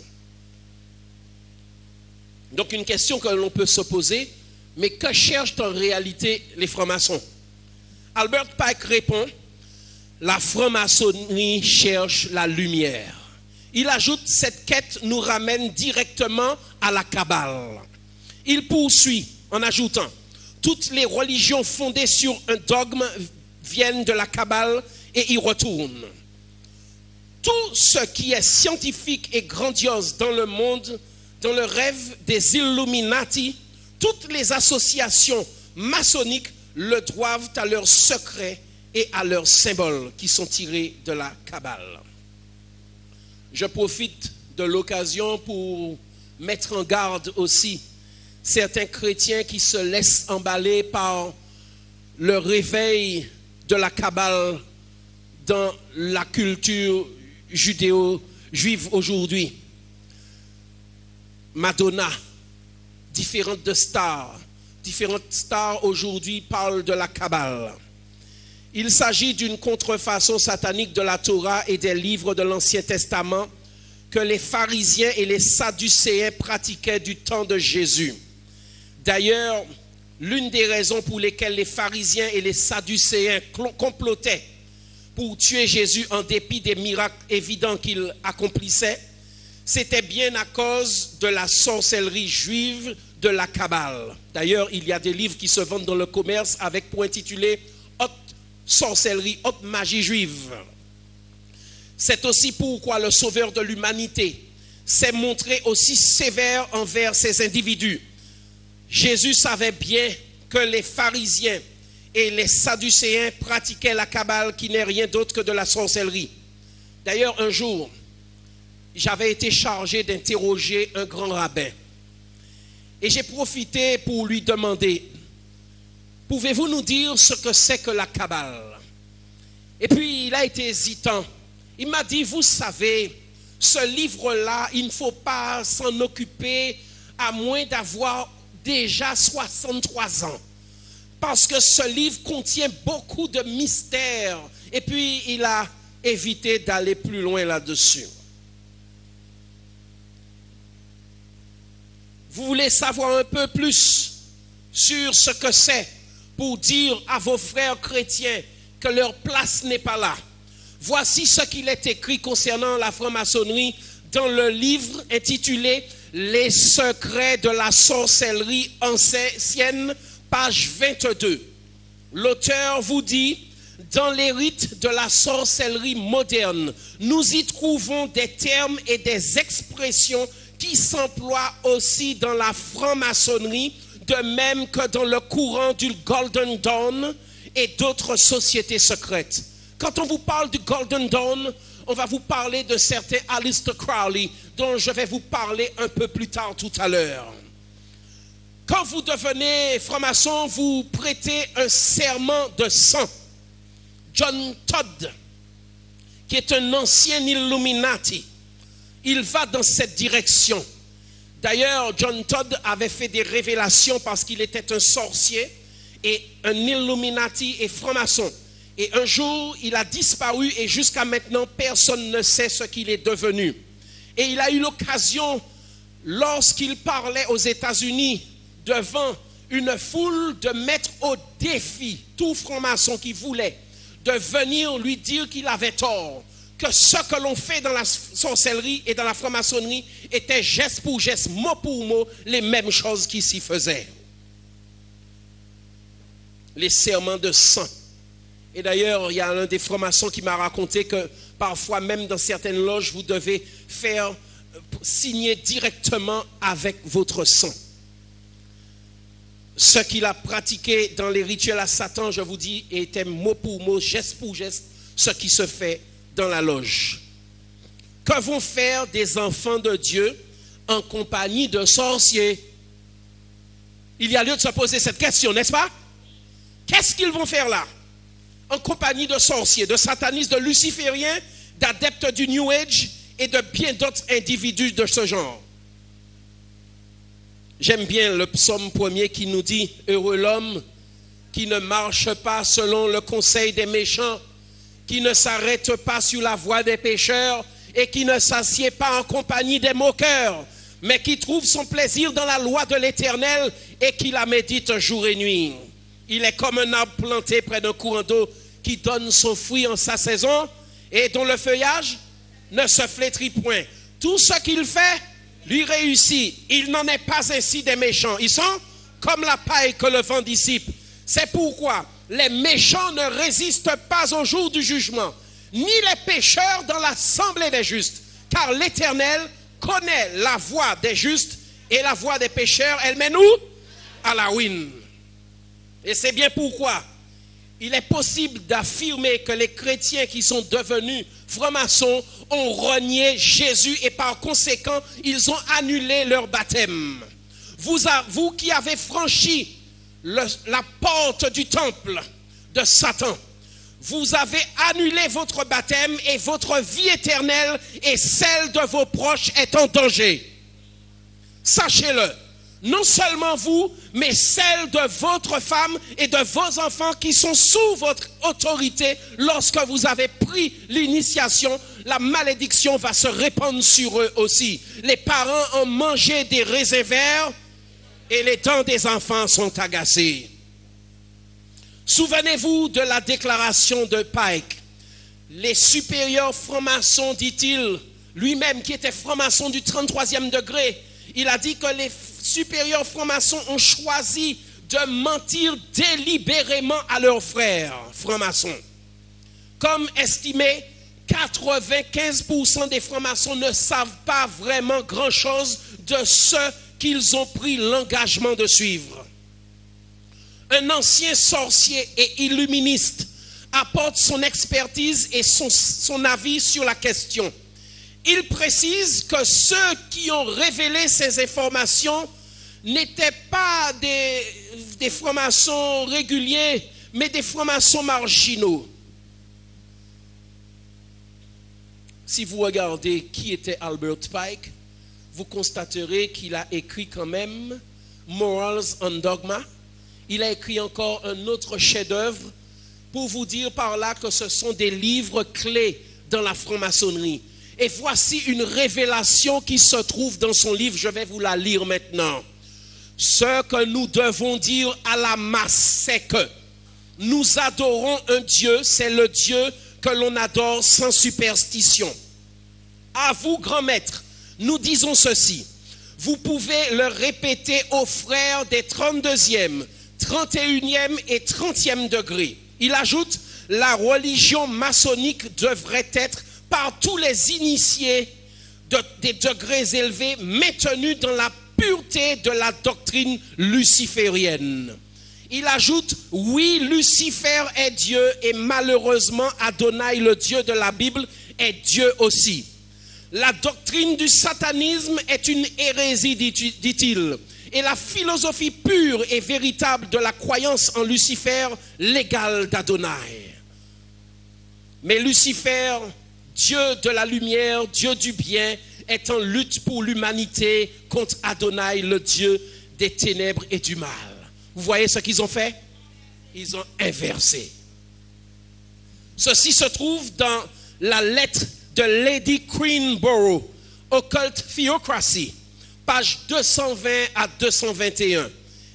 Donc une question que l'on peut se poser, mais que cherchent en réalité les francs-maçons? Albert Pike répond, la franc-maçonnerie cherche la lumière. Il ajoute, cette quête nous ramène directement à la Kabbale. Il poursuit en ajoutant, toutes les religions fondées sur un dogme viennent de la Kabbale et y retournent. Tout ce qui est scientifique et grandiose dans le monde, dans le rêve des Illuminati, toutes les associations maçonniques le doivent à leurs secrets et à leurs symboles qui sont tirés de la Kabbale. Je profite de l'occasion pour mettre en garde aussi certains chrétiens qui se laissent emballer par le réveil de la Kabbale dans la culture judéo-juive aujourd'hui. Madonna, différentes stars aujourd'hui parlent de la Kabbale. Il s'agit d'une contrefaçon satanique de la Torah et des livres de l'Ancien Testament que les pharisiens et les sadducéens pratiquaient du temps de Jésus. D'ailleurs, l'une des raisons pour lesquelles les pharisiens et les sadducéens complotaient pour tuer Jésus en dépit des miracles évidents qu'il accomplissait, c'était bien à cause de la sorcellerie juive de la Kabbale. D'ailleurs, il y a des livres qui se vendent dans le commerce avec pour intitulé « Haute sorcellerie, haute magie juive ». C'est aussi pourquoi le Sauveur de l'humanité s'est montré aussi sévère envers ces individus. Jésus savait bien que les pharisiens et les sadducéens pratiquaient la kabbale qui n'est rien d'autre que de la sorcellerie. D'ailleurs, un jour, j'avais été chargé d'interroger un grand rabbin. Et j'ai profité pour lui demander, pouvez-vous nous dire ce que c'est que la kabbale? Et puis il a été hésitant. Il m'a dit, vous savez, ce livre-là, il ne faut pas s'en occuper à moins d'avoir déjà 63 ans. Parce que ce livre contient beaucoup de mystères. Et puis il a évité d'aller plus loin là-dessus. Vous voulez savoir un peu plus sur ce que c'est pour dire à vos frères chrétiens que leur place n'est pas là. Voici ce qu'il est écrit concernant la franc-maçonnerie dans le livre intitulé « Les secrets de la sorcellerie ancienne », page 22. L'auteur vous dit « Dans les rites de la sorcellerie moderne, nous y trouvons des termes et des expressions qui s'emploient aussi dans la franc-maçonnerie, de même que dans le courant du Golden Dawn et d'autres sociétés secrètes. » Quand on vous parle du Golden Dawn, on va vous parler de certains Aleister Crowley, dont je vais vous parler un peu plus tard tout à l'heure. Quand vous devenez franc-maçon, vous prêtez un serment de sang. John Todd, qui est un ancien Illuminati, il va dans cette direction. D'ailleurs, John Todd avait fait des révélations parce qu'il était un sorcier et un Illuminati et franc-maçon. Et un jour, il a disparu et jusqu'à maintenant, personne ne sait ce qu'il est devenu. Et il a eu l'occasion, lorsqu'il parlait aux États-Unis devant une foule, de mettre au défi tout franc-maçon qui voulait de venir lui dire qu'il avait tort, que ce que l'on fait dans la sorcellerie et dans la franc-maçonnerie était geste pour geste, mot pour mot, les mêmes choses qui s'y faisaient. Les serments de sang. Et d'ailleurs, il y a un des francs-maçons qui m'a raconté que parfois, même dans certaines loges, vous devez faire signer directement avec votre sang. Ce qu'il a pratiqué dans les rituels à Satan, je vous dis, était mot pour mot, geste pour geste, ce qui se fait dans la loge. Que vont faire des enfants de Dieu en compagnie de sorciers? Il y a lieu de se poser cette question, n'est-ce pas? Qu'est-ce qu'ils vont faire là? En compagnie de sorciers, de satanistes, de lucifériens, d'adeptes du New Age et de bien d'autres individus de ce genre. J'aime bien le psaume 1er qui nous dit « Heureux l'homme qui ne marche pas selon le conseil des méchants, qui ne s'arrête pas sur la voie des pécheurs et qui ne s'assied pas en compagnie des moqueurs, mais qui trouve son plaisir dans la loi de l'Éternel et qui la médite jour et nuit. Il est comme un arbre planté près d'un courant d'eau qui donne son fruit en sa saison et dont le feuillage ne se flétrit point. Tout ce qu'il fait lui réussit. Il n'en est pas ainsi des méchants. Ils sont comme la paille que le vent dissipe. C'est pourquoi les méchants ne résistent pas au jour du jugement, ni les pécheurs dans l'assemblée des justes. Car l'Éternel connaît la voie des justes et la voie des pécheurs, elle mène où? À la ruine. Et c'est bien pourquoi il est possible d'affirmer que les chrétiens qui sont devenus francs-maçons ont renié Jésus et par conséquent, ils ont annulé leur baptême. Vous qui avez franchi la porte du temple de Satan, vous avez annulé votre baptême et votre vie éternelle et celle de vos proches est en danger. Sachez-le. Non seulement vous, mais celle de votre femme et de vos enfants qui sont sous votre autorité. Lorsque vous avez pris l'initiation, la malédiction va se répandre sur eux aussi. Les parents ont mangé des raisins verts et les dents des enfants sont agacées. Souvenez-vous de la déclaration de Pike. Les supérieurs francs-maçons, dit-il, lui-même qui était franc-maçon du 33e degré, il a dit que les supérieurs francs-maçons ont choisi de mentir délibérément à leurs frères francs-maçons, comme estimé 95% des francs-maçons ne savent pas vraiment grand-chose de ce qu'ils ont pris l'engagement de suivre. Un ancien sorcier et illuministe apporte son expertise et son avis sur la question. Il précise que ceux qui ont révélé ces informations n'étaient pas des francs-maçons réguliers, mais des francs-maçons marginaux. Si vous regardez qui était Albert Pike, vous constaterez qu'il a écrit quand même Morals and Dogma. Il a écrit encore un autre chef-d'œuvre pour vous dire par là que ce sont des livres clés dans la franc-maçonnerie. Et voici une révélation qui se trouve dans son livre, je vais vous la lire maintenant. Ce que nous devons dire à la masse, c'est que nous adorons un Dieu, c'est le Dieu que l'on adore sans superstition. À vous, grand maître, nous disons ceci. Vous pouvez le répéter aux frères des 32e, 31e et 30e degrés. Il ajoute, la religion maçonnique devrait être par tous les initiés des degrés élevés maintenus dans la pureté de la doctrine luciférienne. Il ajoute, oui, Lucifer est Dieu et malheureusement Adonai, le Dieu de la Bible, est Dieu aussi. La doctrine du satanisme est une hérésie, dit-il, et la philosophie pure et véritable de la croyance en Lucifer, l'égale d'Adonai. Mais Lucifer, Dieu de la lumière, Dieu du bien, est en lutte pour l'humanité contre Adonai, le Dieu des ténèbres et du mal. Vous voyez ce qu'ils ont fait? Ils ont inversé. Ceci se trouve dans la lettre de Lady Queenborough, Occult Theocracy, page 220 à 221.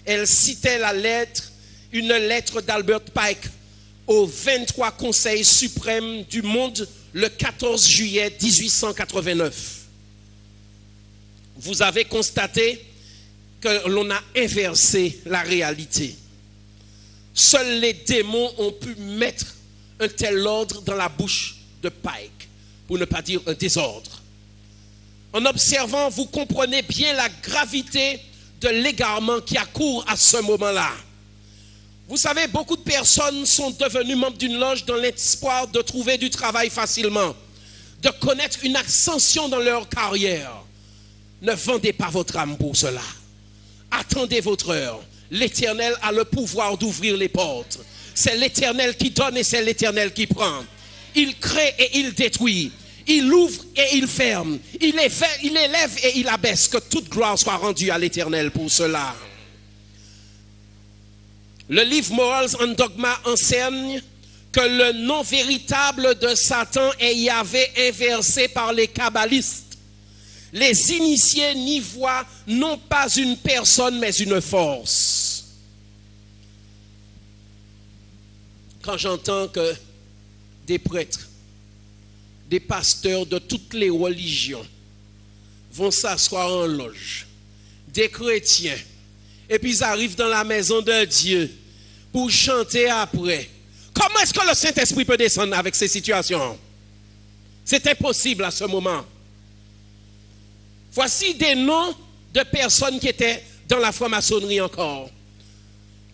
Elle citait la lettre, une lettre d'Albert Pike aux 23 conseils suprêmes du monde le 14 juillet 1889. Vous avez constaté que l'on a inversé la réalité. Seuls les démons ont pu mettre un tel ordre dans la bouche de Pike, pour ne pas dire un désordre. En observant, vous comprenez bien la gravité de l'égarement qui accourt à ce moment-là. Vous savez, beaucoup de personnes sont devenues membres d'une loge dans l'espoir de trouver du travail facilement, de connaître une ascension dans leur carrière. Ne vendez pas votre âme pour cela. Attendez votre heure. L'Éternel a le pouvoir d'ouvrir les portes. C'est l'Éternel qui donne et c'est l'Éternel qui prend. Il crée et il détruit. Il ouvre et il ferme. Il élève et il abaisse. Que toute gloire soit rendue à l'Éternel pour cela. Le livre Morals and Dogma enseigne que le nom véritable de Satan est Yahvé inversé par les kabbalistes. Les initiés n'y voient non pas une personne, mais une force. Quand j'entends que des prêtres, des pasteurs de toutes les religions vont s'asseoir en loge, des chrétiens, et puis ils arrivent dans la maison de Dieu pour chanter après. Comment est-ce que le Saint-Esprit peut descendre avec ces situations? C'est impossible à ce moment. Voici des noms de personnes qui étaient dans la franc-maçonnerie encore.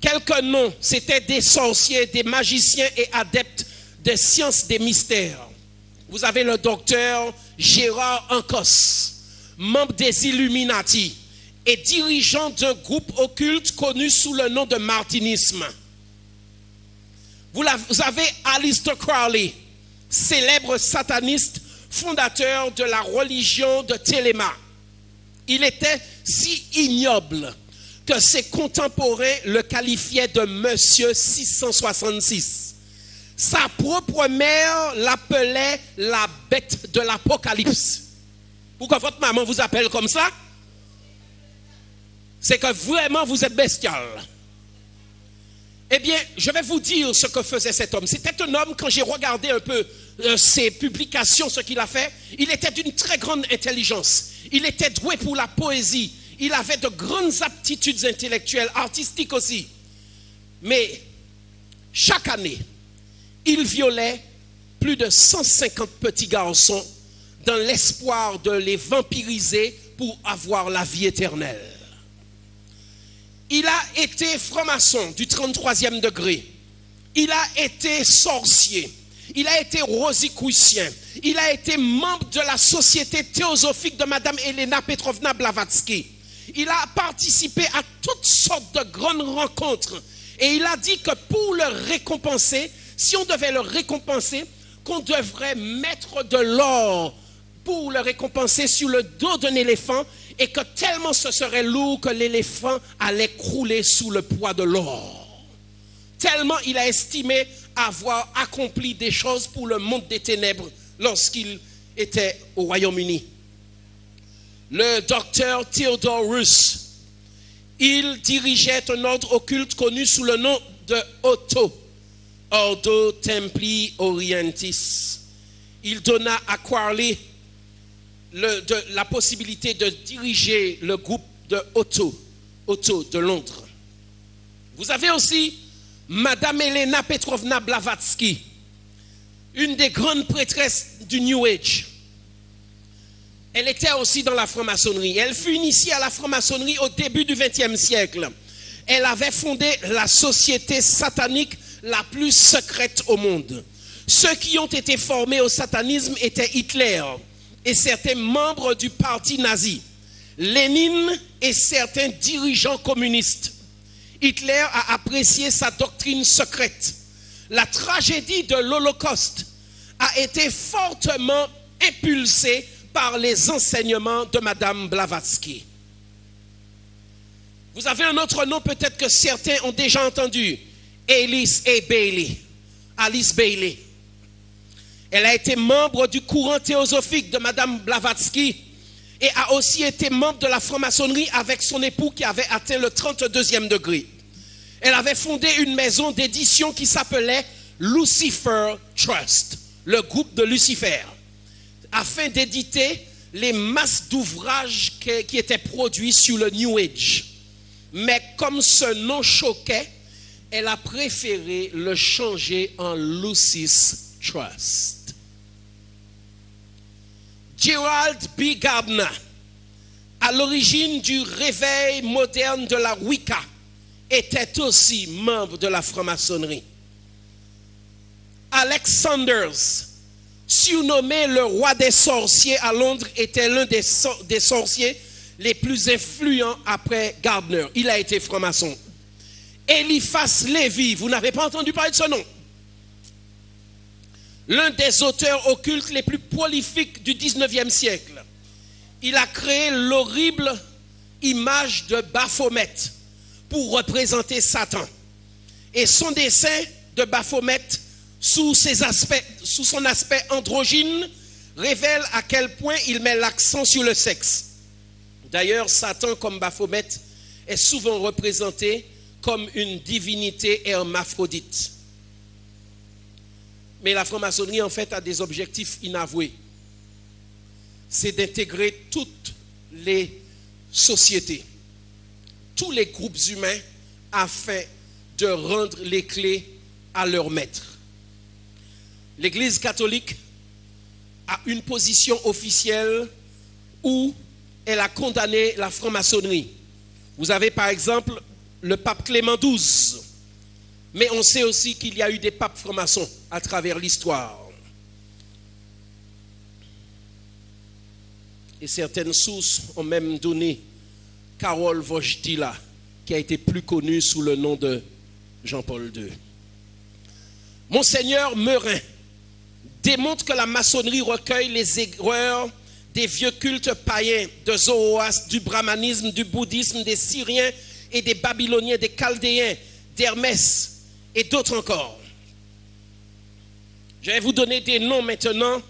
Quelques noms, c'était des sorciers, des magiciens et adeptes des sciences des mystères. Vous avez le docteur Gérard Ancos, membre des Illuminati et dirigeant d'un groupe occulte connu sous le nom de martinisme. Vous avez Aleister Crowley, célèbre sataniste, fondateur de la religion de Téléma. Il était si ignoble que ses contemporains le qualifiaient de Monsieur 666. Sa propre mère l'appelait la bête de l'Apocalypse. Pourquoi votre maman vous appelle comme ça? C'est que vraiment vous êtes bestial. Eh bien, je vais vous dire ce que faisait cet homme. C'était un homme, quand j'ai regardé un peu ses publications, ce qu'il a fait, il était d'une très grande intelligence. Il était doué pour la poésie. Il avait de grandes aptitudes intellectuelles, artistiques aussi. Mais chaque année, il violait plus de 150 petits garçons dans l'espoir de les vampiriser pour avoir la vie éternelle. Il a été franc-maçon du 33e degré. Il a été sorcier. Il a été rosicrucien. Il a été membre de la société théosophique de Madame Elena Petrovna Blavatsky. Il a participé à toutes sortes de grandes rencontres. Et il a dit que pour le récompenser, si on devait le récompenser, qu'on devrait mettre de l'or pour le récompenser sur le dos d'un éléphant, et que tellement ce serait lourd que l'éléphant allait crouler sous le poids de l'or. Tellement il a estimé avoir accompli des choses pour le monde des ténèbres lorsqu'il était au Royaume-Uni. Le docteur Theodore Roos, il dirigeait un ordre occulte connu sous le nom de Otto, Ordo Templi Orientis. Il donna à Quarley la possibilité de diriger le groupe de Otto de Londres. Vous avez aussi Madame Elena Petrovna Blavatsky, une des grandes prêtresses du New Age. Elle était aussi dans la franc-maçonnerie. Elle fut initiée à la franc-maçonnerie au début du XXe siècle. Elle avait fondé la société satanique la plus secrète au monde. Ceux qui ont été formés au satanisme étaient Hitler et certains membres du parti nazi, Lénine et certains dirigeants communistes. Hitler a apprécié sa doctrine secrète. La tragédie de l'Holocauste a été fortement impulsée par les enseignements de Madame Blavatsky. Vous avez un autre nom peut-être que certains ont déjà entendu, Alice Bailey. Elle a été membre du courant théosophique de Madame Blavatsky et a aussi été membre de la franc-maçonnerie avec son époux qui avait atteint le 32e degré. Elle avait fondé une maison d'édition qui s'appelait Lucifer Trust, le groupe de Lucifer, afin d'éditer les masses d'ouvrages qui étaient produits sur le New Age. Mais comme ce nom choquait, elle a préféré le changer en Lucis Trust. Gerald B. Gardner, à l'origine du réveil moderne de la Wicca, était aussi membre de la franc-maçonnerie. Alex Sanders, surnommé le roi des sorciers à Londres, était l'un des sorciers les plus influents après Gardner. Il a été franc-maçon. Eliphas Lévy, vous n'avez pas entendu parler de ce nom? L'un des auteurs occultes les plus prolifiques du 19e siècle. Il a créé l'horrible image de Baphomet pour représenter Satan. Et son dessin de Baphomet, sous son aspect androgyne, révèle à quel point il met l'accent sur le sexe. D'ailleurs, Satan, comme Baphomet, est souvent représenté comme une divinité hermaphrodite. Mais la franc-maçonnerie, en fait, a des objectifs inavoués. C'est d'intégrer toutes les sociétés, tous les groupes humains, afin de rendre les clés à leur maître. L'Église catholique a une position officielle où elle a condamné la franc-maçonnerie. Vous avez par exemple le pape Clément XII. Mais on sait aussi qu'il y a eu des papes francs-maçons à travers l'histoire. Et certaines sources ont même donné Karol Wojtyla, qui a été plus connu sous le nom de Jean-Paul II. Monseigneur Meurin démontre que la maçonnerie recueille les erreurs des vieux cultes païens, de Zoroastre, du brahmanisme, du bouddhisme, des Syriens et des Babyloniens, des Chaldéens, d'Hermès et d'autres encore. Je vais vous donner des noms maintenant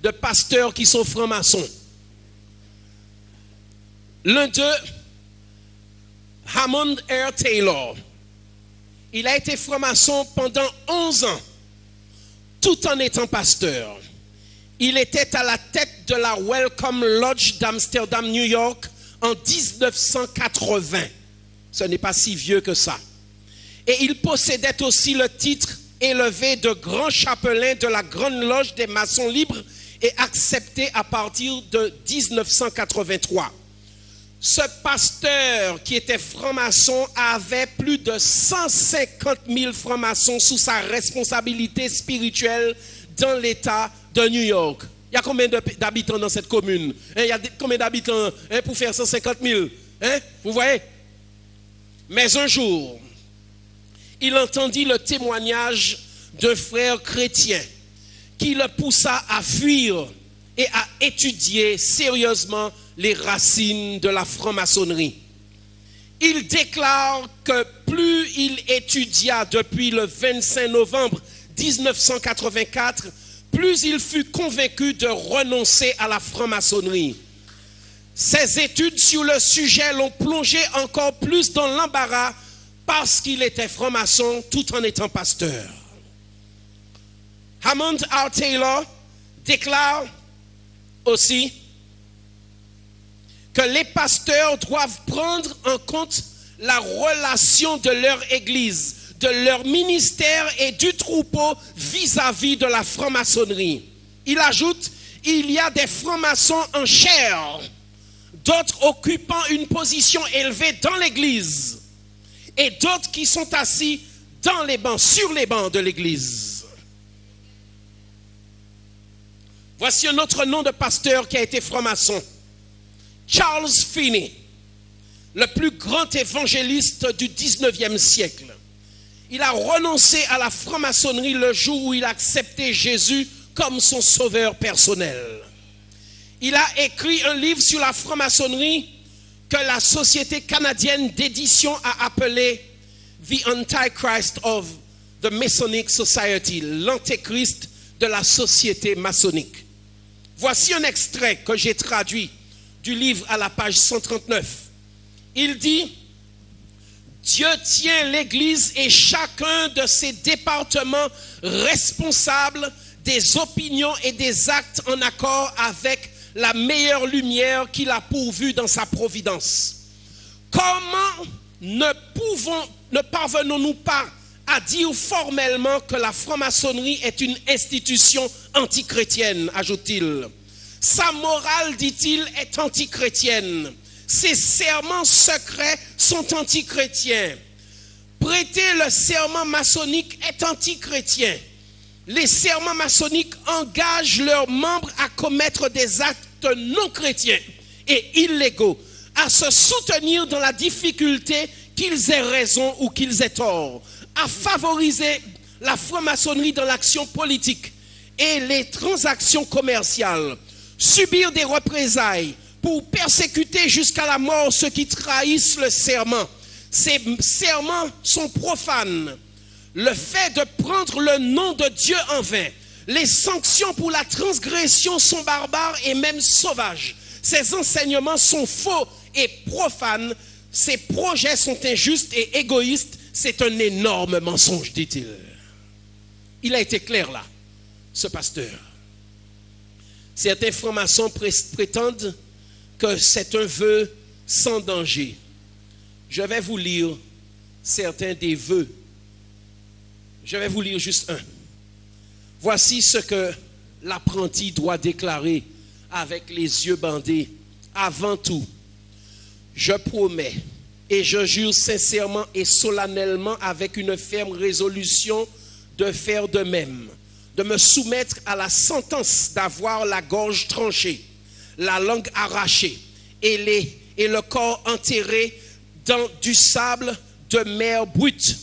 de pasteurs qui sont francs-maçons. L'un d'eux, Hammond R. Taylor. Il a été franc-maçon pendant 11 ans, tout en étant pasteur. Il était à la tête de la Welcome Lodge d'Amsterdam, New York, en 1980. Ce n'est pas si vieux que ça. Et il possédait aussi le titre élevé de grand chapelain de la Grande Loge des maçons libres et accepté à partir de 1983. Ce pasteur qui était franc-maçon avait plus de 150 000 francs-maçons sous sa responsabilité spirituelle dans l'État de New York. Il y a combien d'habitants dans cette commune? Il y a combien d'habitants pour faire 150 000? Vous voyez? Mais un jour, il entendit le témoignage d'un frère chrétien qui le poussa à fuir et à étudier sérieusement les racines de la franc-maçonnerie. Il déclare que plus il étudia depuis le 25 novembre 1984, plus il fut convaincu de renoncer à la franc-maçonnerie. Ses études sur le sujet l'ont plongé encore plus dans l'embarras parce qu'il était franc-maçon tout en étant pasteur. Hammond R. Taylor déclare aussi que les pasteurs doivent prendre en compte la relation de leur église, de leur ministère et du troupeau vis-à-vis de la franc-maçonnerie. Il ajoute, il y a des francs-maçons en chair, d'autres occupant une position élevée dans l'église et d'autres qui sont assis dans les bancs, sur les bancs de l'église. Voici un autre nom de pasteur qui a été franc-maçon. Charles Finney, le plus grand évangéliste du 19e siècle. Il a renoncé à la franc-maçonnerie le jour où il a accepté Jésus comme son sauveur personnel. Il a écrit un livre sur la franc-maçonnerie que la Société canadienne d'édition a appelé The Antichrist of the Masonic Society, l'antéchrist de la société maçonnique. Voici un extrait que j'ai traduit du livre à la page 139. Il dit, Dieu tient l'Église et chacun de ses départements responsables des opinions et des actes en accord avec la meilleure lumière qu'il a pourvue dans sa providence. Comment ne parvenons-nous pas à dire formellement que la franc-maçonnerie est une institution antichrétienne, ajoute-t-il. Sa morale, dit-il, est antichrétienne. Ses serments secrets sont antichrétiens. Prêter le serment maçonnique est antichrétien. Les serments maçonniques engagent leurs membres à commettre des actes non chrétiens et illégaux, à se soutenir dans la difficulté qu'ils aient raison ou qu'ils aient tort, à favoriser la franc-maçonnerie dans l'action politique et les transactions commerciales, subir des représailles pour persécuter jusqu'à la mort ceux qui trahissent le serment. Ces serments sont profanes. Le fait de prendre le nom de Dieu en vain, les sanctions pour la transgression sont barbares et même sauvages. Ces enseignements sont faux et profanes. Ces projets sont injustes et égoïstes. C'est un énorme mensonge, dit-il. Il a été clair là, ce pasteur. Certains francs-maçons prétendent que c'est un vœu sans danger. Je vais vous lire certains des vœux. Je vais vous lire juste un. Voici ce que l'apprenti doit déclarer avec les yeux bandés. Avant tout, je promets et je jure sincèrement et solennellement avec une ferme résolution de faire de même, de me soumettre à la sentence d'avoir la gorge tranchée, la langue arrachée et le corps enterré dans du sable de mer brute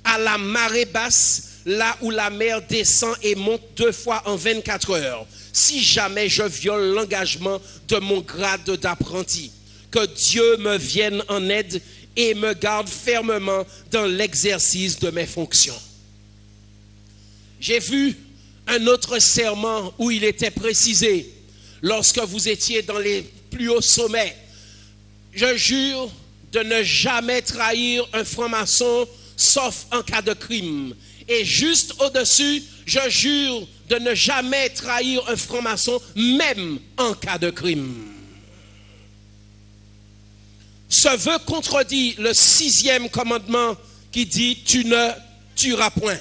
à la marée basse, là où la mer descend et monte 2 fois en 24 heures, si jamais je viole l'engagement de mon grade d'apprenti. Que Dieu me vienne en aide et me garde fermement dans l'exercice de mes fonctions. J'ai vu un autre serment où il était précisé, lorsque vous étiez dans les plus hauts sommets, je jure de ne jamais trahir un franc-maçon sauf en cas de crime. Et juste au-dessus, je jure de ne jamais trahir un franc-maçon, même en cas de crime. Ce vœu contredit le 6e commandement qui dit « Tu ne tueras point ».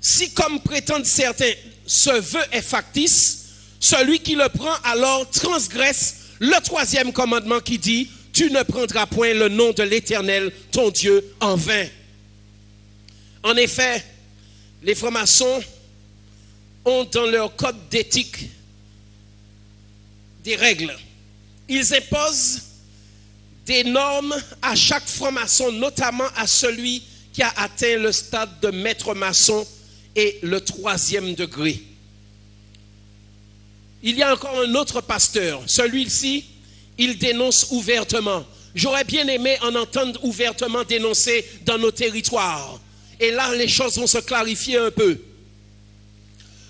Si, comme prétendent certains, ce vœu est factice, celui qui le prend alors transgresse le troisième commandement qui dit « Tu ne prendras point le nom de l'Éternel, ton Dieu, en vain. » En effet, les francs-maçons ont dans leur code d'éthique des règles. Ils imposent des normes à chaque franc-maçon, notamment à celui qui a atteint le stade de maître maçon et le 3e degré. Il y a encore un autre pasteur. Celui-ci, il dénonce ouvertement. J'aurais bien aimé en entendre ouvertement dénoncer dans nos territoires. Et là, les choses vont se clarifier un peu.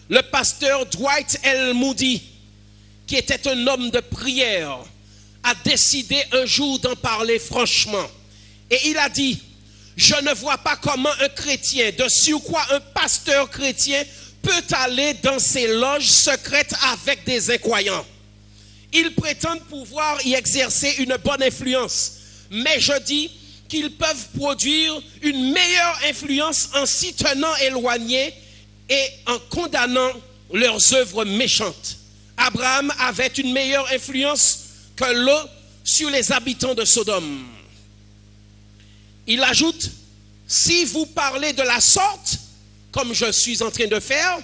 Le pasteur Dwight L. Moody, qui était un homme de prière, a décidé un jour d'en parler franchement. Et il a dit, je ne vois pas comment un chrétien, de surcroît un pasteur chrétien, peut aller dans ces loges secrètes avec des incroyants. Ils prétendent pouvoir y exercer une bonne influence. Mais je dis qu'ils peuvent produire une meilleure influence en s'y tenant éloignés et en condamnant leurs œuvres méchantes. Abraham avait une meilleure influence que Lot sur les habitants de Sodome. Il ajoute, si vous parlez de la sorte, comme je suis en train de faire,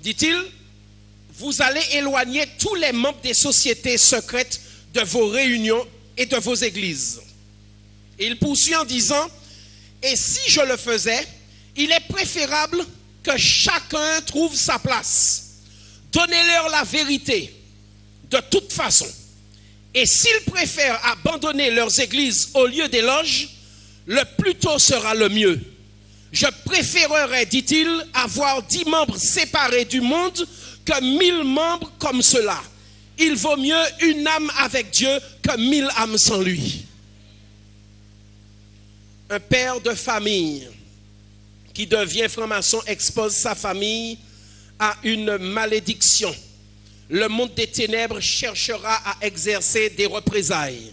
dit-il, vous allez éloigner tous les membres des sociétés secrètes de vos réunions et de vos églises. Et il poursuit en disant, et si je le faisais, il est préférable que chacun trouve sa place. Donnez-leur la vérité, de toute façon. Et s'ils préfèrent abandonner leurs églises au lieu des loges, le plus tôt sera le mieux. Je préférerais, dit-il, avoir 10 membres séparés du monde que 1000 membres comme cela. Il vaut mieux une âme avec Dieu que 1000 âmes sans lui. Un père de famille qui devient franc-maçon expose sa famille à une malédiction. Le monde des ténèbres cherchera à exercer des représailles.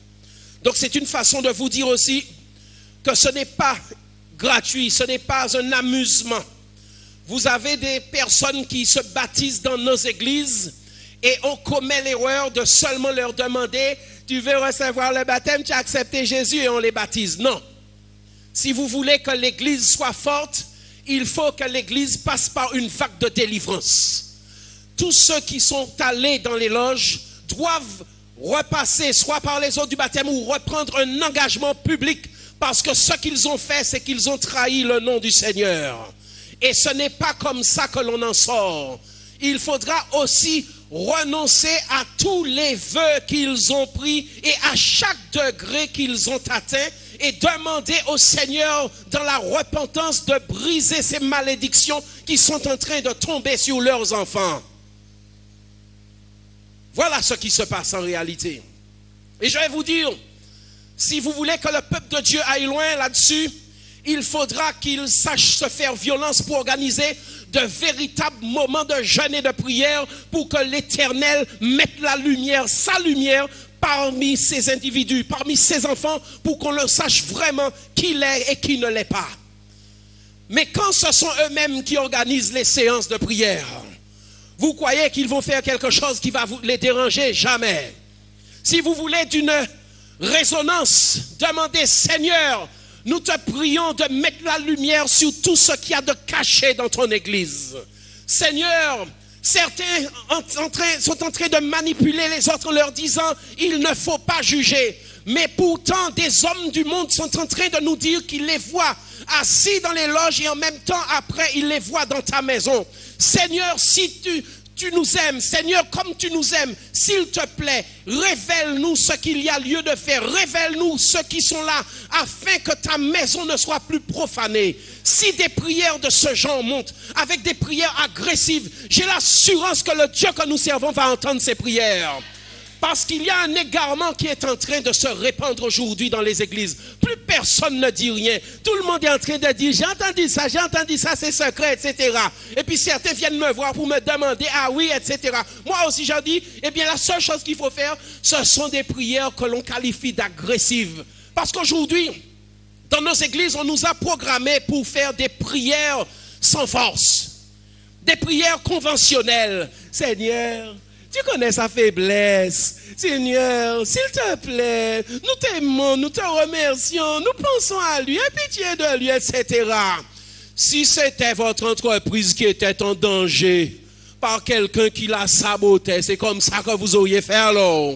Donc c'est une façon de vous dire aussi que ce n'est pas gratuit, ce n'est pas un amusement. Vous avez des personnes qui se baptisent dans nos églises et on commet l'erreur de seulement leur demander « Tu veux recevoir le baptême, tu as accepté Jésus » et on les baptise. Non. Si vous voulez que l'église soit forte, il faut que l'église passe par une vague de délivrance. Tous ceux qui sont allés dans les loges doivent repasser soit par les eaux du baptême ou reprendre un engagement public parce que ce qu'ils ont fait, c'est qu'ils ont trahi le nom du Seigneur. Et ce n'est pas comme ça que l'on en sort. Il faudra aussi renoncer à tous les vœux qu'ils ont pris et à chaque degré qu'ils ont atteint et demander au Seigneur dans la repentance de briser ces malédictions qui sont en train de tomber sur leurs enfants. Voilà ce qui se passe en réalité. Et je vais vous dire, si vous voulez que le peuple de Dieu aille loin là-dessus, il faudra qu'il sache se faire violence pour organiser de véritables moments de jeûne et de prière pour que l'Éternel mette la lumière, sa lumière, parmi ces individus, parmi ces enfants, pour qu'on le sache vraiment qui l'est et qui ne l'est pas. Mais quand ce sont eux-mêmes qui organisent les séances de prière, vous croyez qu'ils vont faire quelque chose qui va les déranger? Jamais. Si vous voulez d'une résonance, demandez, Seigneur, nous te prions de mettre la lumière sur tout ce qu'il y a de caché dans ton église. Seigneur, certains sont en train de manipuler les autres en leur disant, il ne faut pas juger. Mais pourtant, des hommes du monde sont en train de nous dire qu'ils les voient assis dans les loges et en même temps, après, ils les voient dans ta maison. Seigneur, si tu nous aimes, Seigneur, comme tu nous aimes, s'il te plaît, révèle-nous ce qu'il y a lieu de faire. Révèle-nous ceux qui sont là, afin que ta maison ne soit plus profanée. Si des prières de ce genre montent, avec des prières agressives, j'ai l'assurance que le Dieu que nous servons va entendre ces prières. Parce qu'il y a un égarement qui est en train de se répandre aujourd'hui dans les églises. Plus personne ne dit rien. Tout le monde est en train de dire, j'ai entendu ça, c'est secret, etc. Et puis certains viennent me voir pour me demander, ah oui, etc. Moi aussi j'en dis, eh bien la seule chose qu'il faut faire, ce sont des prières que l'on qualifie d'agressives. Parce qu'aujourd'hui, dans nos églises, on nous a programmés pour faire des prières sans force. des prières conventionnelles. Seigneur, tu connais sa faiblesse. Seigneur, s'il te plaît, nous t'aimons, nous te remercions, nous pensons à lui, aie pitié de lui, etc. Si c'était votre entreprise qui était en danger par quelqu'un qui la sabotait, c'est comme ça que vous auriez fait alors.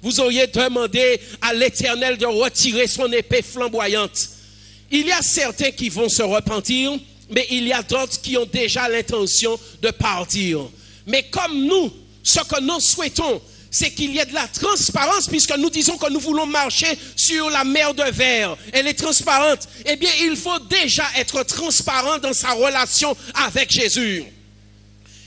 Vous auriez demandé à l'Éternel de retirer son épée flamboyante. Il y a certains qui vont se repentir, mais il y a d'autres qui ont déjà l'intention de partir. Mais comme nous, ce que nous souhaitons, c'est qu'il y ait de la transparence, puisque nous disons que nous voulons marcher sur la mer de verre. Elle est transparente. Eh bien, il faut déjà être transparent dans sa relation avec Jésus.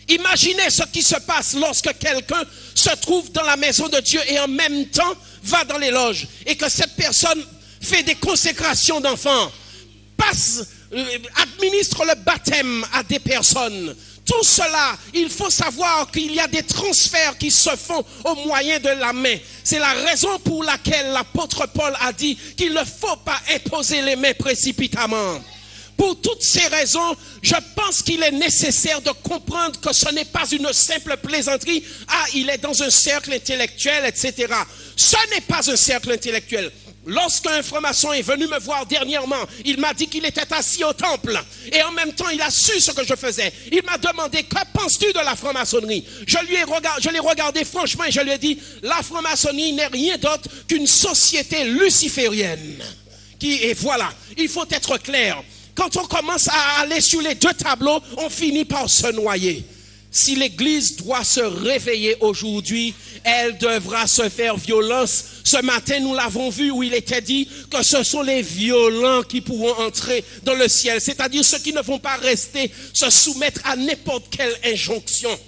Imaginez ce qui se passe lorsque quelqu'un se trouve dans la maison de Dieu et en même temps va dans les loges. Et que cette personne fait des consécrations d'enfants, administre le baptême à des personnes. Tout cela, il faut savoir qu'il y a des transferts qui se font au moyen de la main. C'est la raison pour laquelle l'apôtre Paul a dit qu'il ne faut pas imposer les mains précipitamment. Pour toutes ces raisons, je pense qu'il est nécessaire de comprendre que ce n'est pas une simple plaisanterie. Ah, il est dans un cercle intellectuel, etc. Ce n'est pas un cercle intellectuel. Lorsqu'un franc-maçon est venu me voir dernièrement, il m'a dit qu'il était assis au temple. Et en même temps, il a su ce que je faisais. Il m'a demandé, que penses-tu de la franc-maçonnerie? Je l'ai regardé franchement et je lui ai dit, la franc-maçonnerie n'est rien d'autre qu'une société luciférienne. Et voilà, il faut être clair. Quand on commence à aller sur les deux tableaux, on finit par se noyer. Si l'Église doit se réveiller aujourd'hui, elle devra se faire violence. Ce matin, nous l'avons vu où il était dit que ce sont les violents qui pourront entrer dans le ciel. C'est-à-dire ceux qui ne vont pas rester se soumettre à n'importe quelle injonction.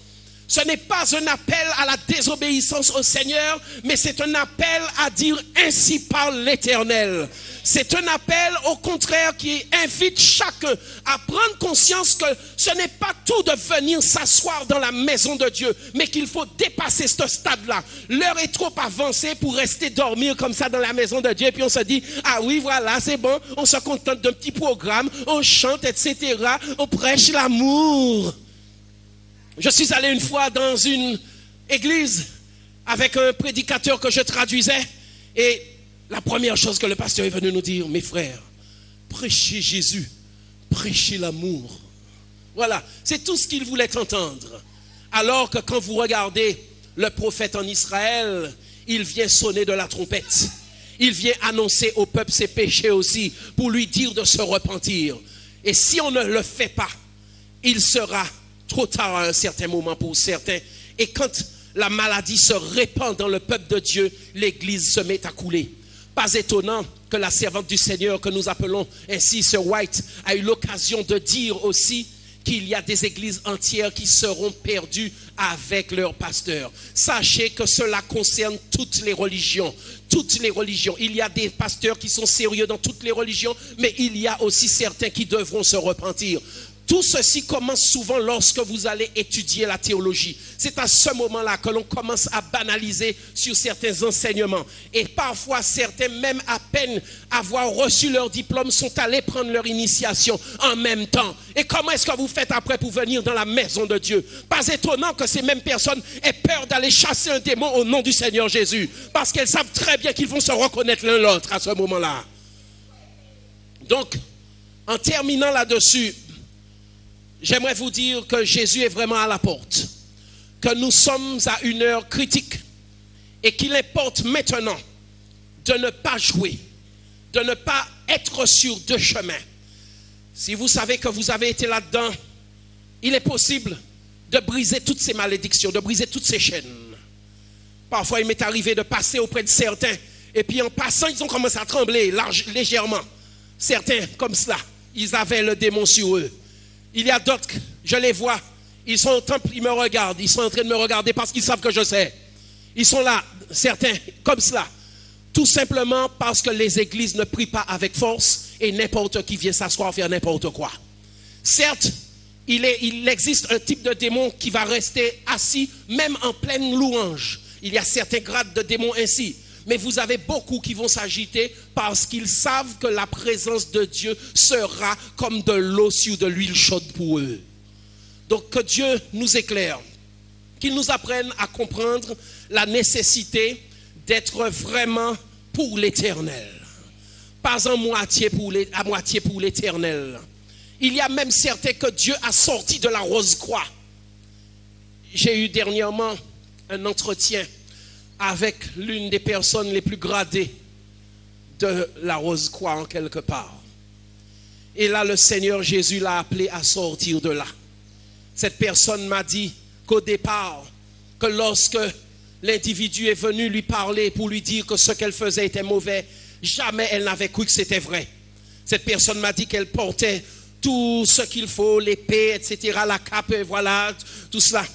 Ce n'est pas un appel à la désobéissance au Seigneur, mais c'est un appel à dire ainsi parle l'Éternel. C'est un appel au contraire qui invite chacun à prendre conscience que ce n'est pas tout de venir s'asseoir dans la maison de Dieu, mais qu'il faut dépasser ce stade-là. L'heure est trop avancée pour rester dormir comme ça dans la maison de Dieu, et puis on se dit, ah oui voilà c'est bon, on se contente d'un petit programme, on chante etc, on prêche l'amour. Je suis allé une fois dans une église avec un prédicateur que je traduisais et la première chose que le pasteur est venu nous dire, mes frères, prêchez Jésus, prêchez l'amour. Voilà, c'est tout ce qu'il voulait entendre. Alors que quand vous regardez le prophète en Israël, il vient sonner de la trompette. Il vient annoncer au peuple ses péchés aussi pour lui dire de se repentir. Et si on ne le fait pas, il sera trop tard à un certain moment pour certains. Et quand la maladie se répand dans le peuple de Dieu, l'église se met à couler. Pas étonnant que la servante du Seigneur, que nous appelons ainsi Sir White, a eu l'occasion de dire aussi qu'il y a des églises entières qui seront perdues avec leurs pasteurs. Sachez que cela concerne toutes les religions. Toutes les religions. Il y a des pasteurs qui sont sérieux dans toutes les religions, mais il y a aussi certains qui devront se repentir. Tout ceci commence souvent lorsque vous allez étudier la théologie. C'est à ce moment-là que l'on commence à banaliser sur certains enseignements. Et parfois, certains, même à peine avoir reçu leur diplôme, sont allés prendre leur initiation en même temps. Et comment est-ce que vous faites après pour venir dans la maison de Dieu? Pas étonnant que ces mêmes personnes aient peur d'aller chasser un démon au nom du Seigneur Jésus. Parce qu'elles savent très bien qu'ils vont se reconnaître l'un l'autre à ce moment-là. Donc, en terminant là-dessus, j'aimerais vous dire que Jésus est vraiment à la porte, que nous sommes à une heure critique et qu'il importe maintenant de ne pas jouer, de ne pas être sur deux chemins. Si vous savez que vous avez été là-dedans, il est possible de briser toutes ces malédictions, de briser toutes ces chaînes. Parfois, il m'est arrivé de passer auprès de certains et puis en passant, ils ont commencé à trembler légèrement. Certains, comme cela, ils avaient le démon sur eux. Il y a d'autres, je les vois, ils sont au temple, ils me regardent, ils sont en train de me regarder parce qu'ils savent que je sais. Ils sont là, certains, comme cela. Tout simplement parce que les églises ne prient pas avec force et n'importe qui vient s'asseoir faire n'importe quoi. Certes, il existe un type de démon qui va rester assis même en pleine louange. Il y a certains grades de démons ainsi. Mais vous avez beaucoup qui vont s'agiter parce qu'ils savent que la présence de Dieu sera comme de l'eau sur de l'huile chaude pour eux. Donc que Dieu nous éclaire, qu'il nous apprenne à comprendre la nécessité d'être vraiment pour l'éternel. Pas à moitié pour l'éternel. Il y a même certains que Dieu a sortis de la rose-croix. J'ai eu dernièrement un entretien avec l'une des personnes les plus gradées de la rose-croix en quelque part. Et là, le Seigneur Jésus l'a appelé à sortir de là. Cette personne m'a dit qu'au départ, que lorsque l'individu est venu lui parler pour lui dire que ce qu'elle faisait était mauvais, jamais elle n'avait cru que c'était vrai. Cette personne m'a dit qu'elle portait tout ce qu'il faut, l'épée, etc., la cape, voilà, tout cela.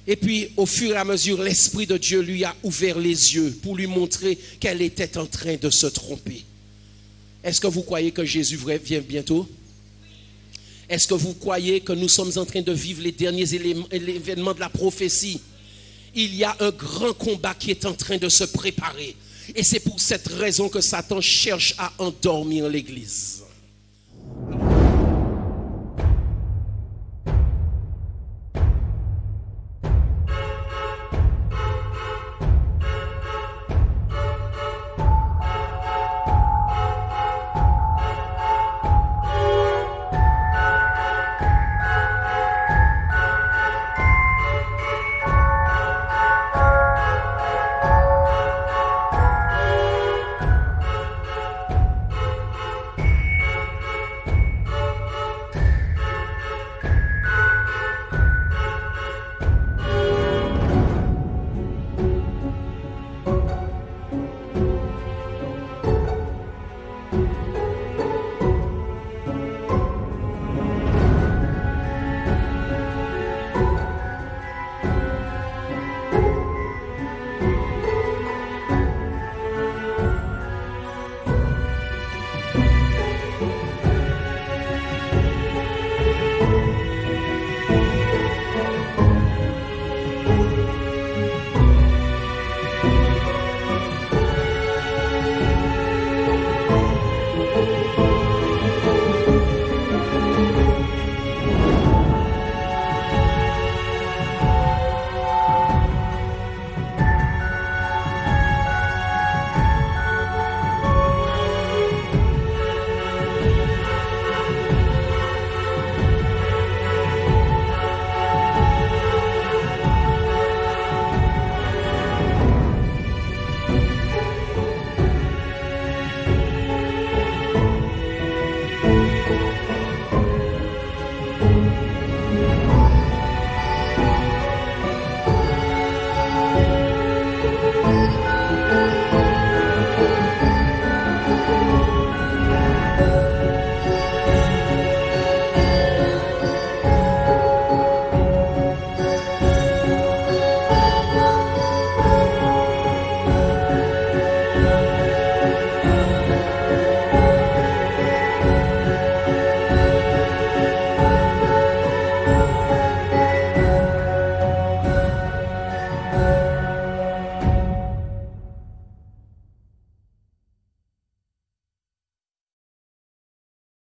Et puis, au fur et à mesure, l'Esprit de Dieu lui a ouvert les yeux pour lui montrer qu'elle était en train de se tromper. Est-ce que vous croyez que Jésus vient bientôt? Est-ce que vous croyez que nous sommes en train de vivre les derniers événements de la prophétie? Il y a un grand combat qui est en train de se préparer. Et c'est pour cette raison que Satan cherche à endormir l'Église.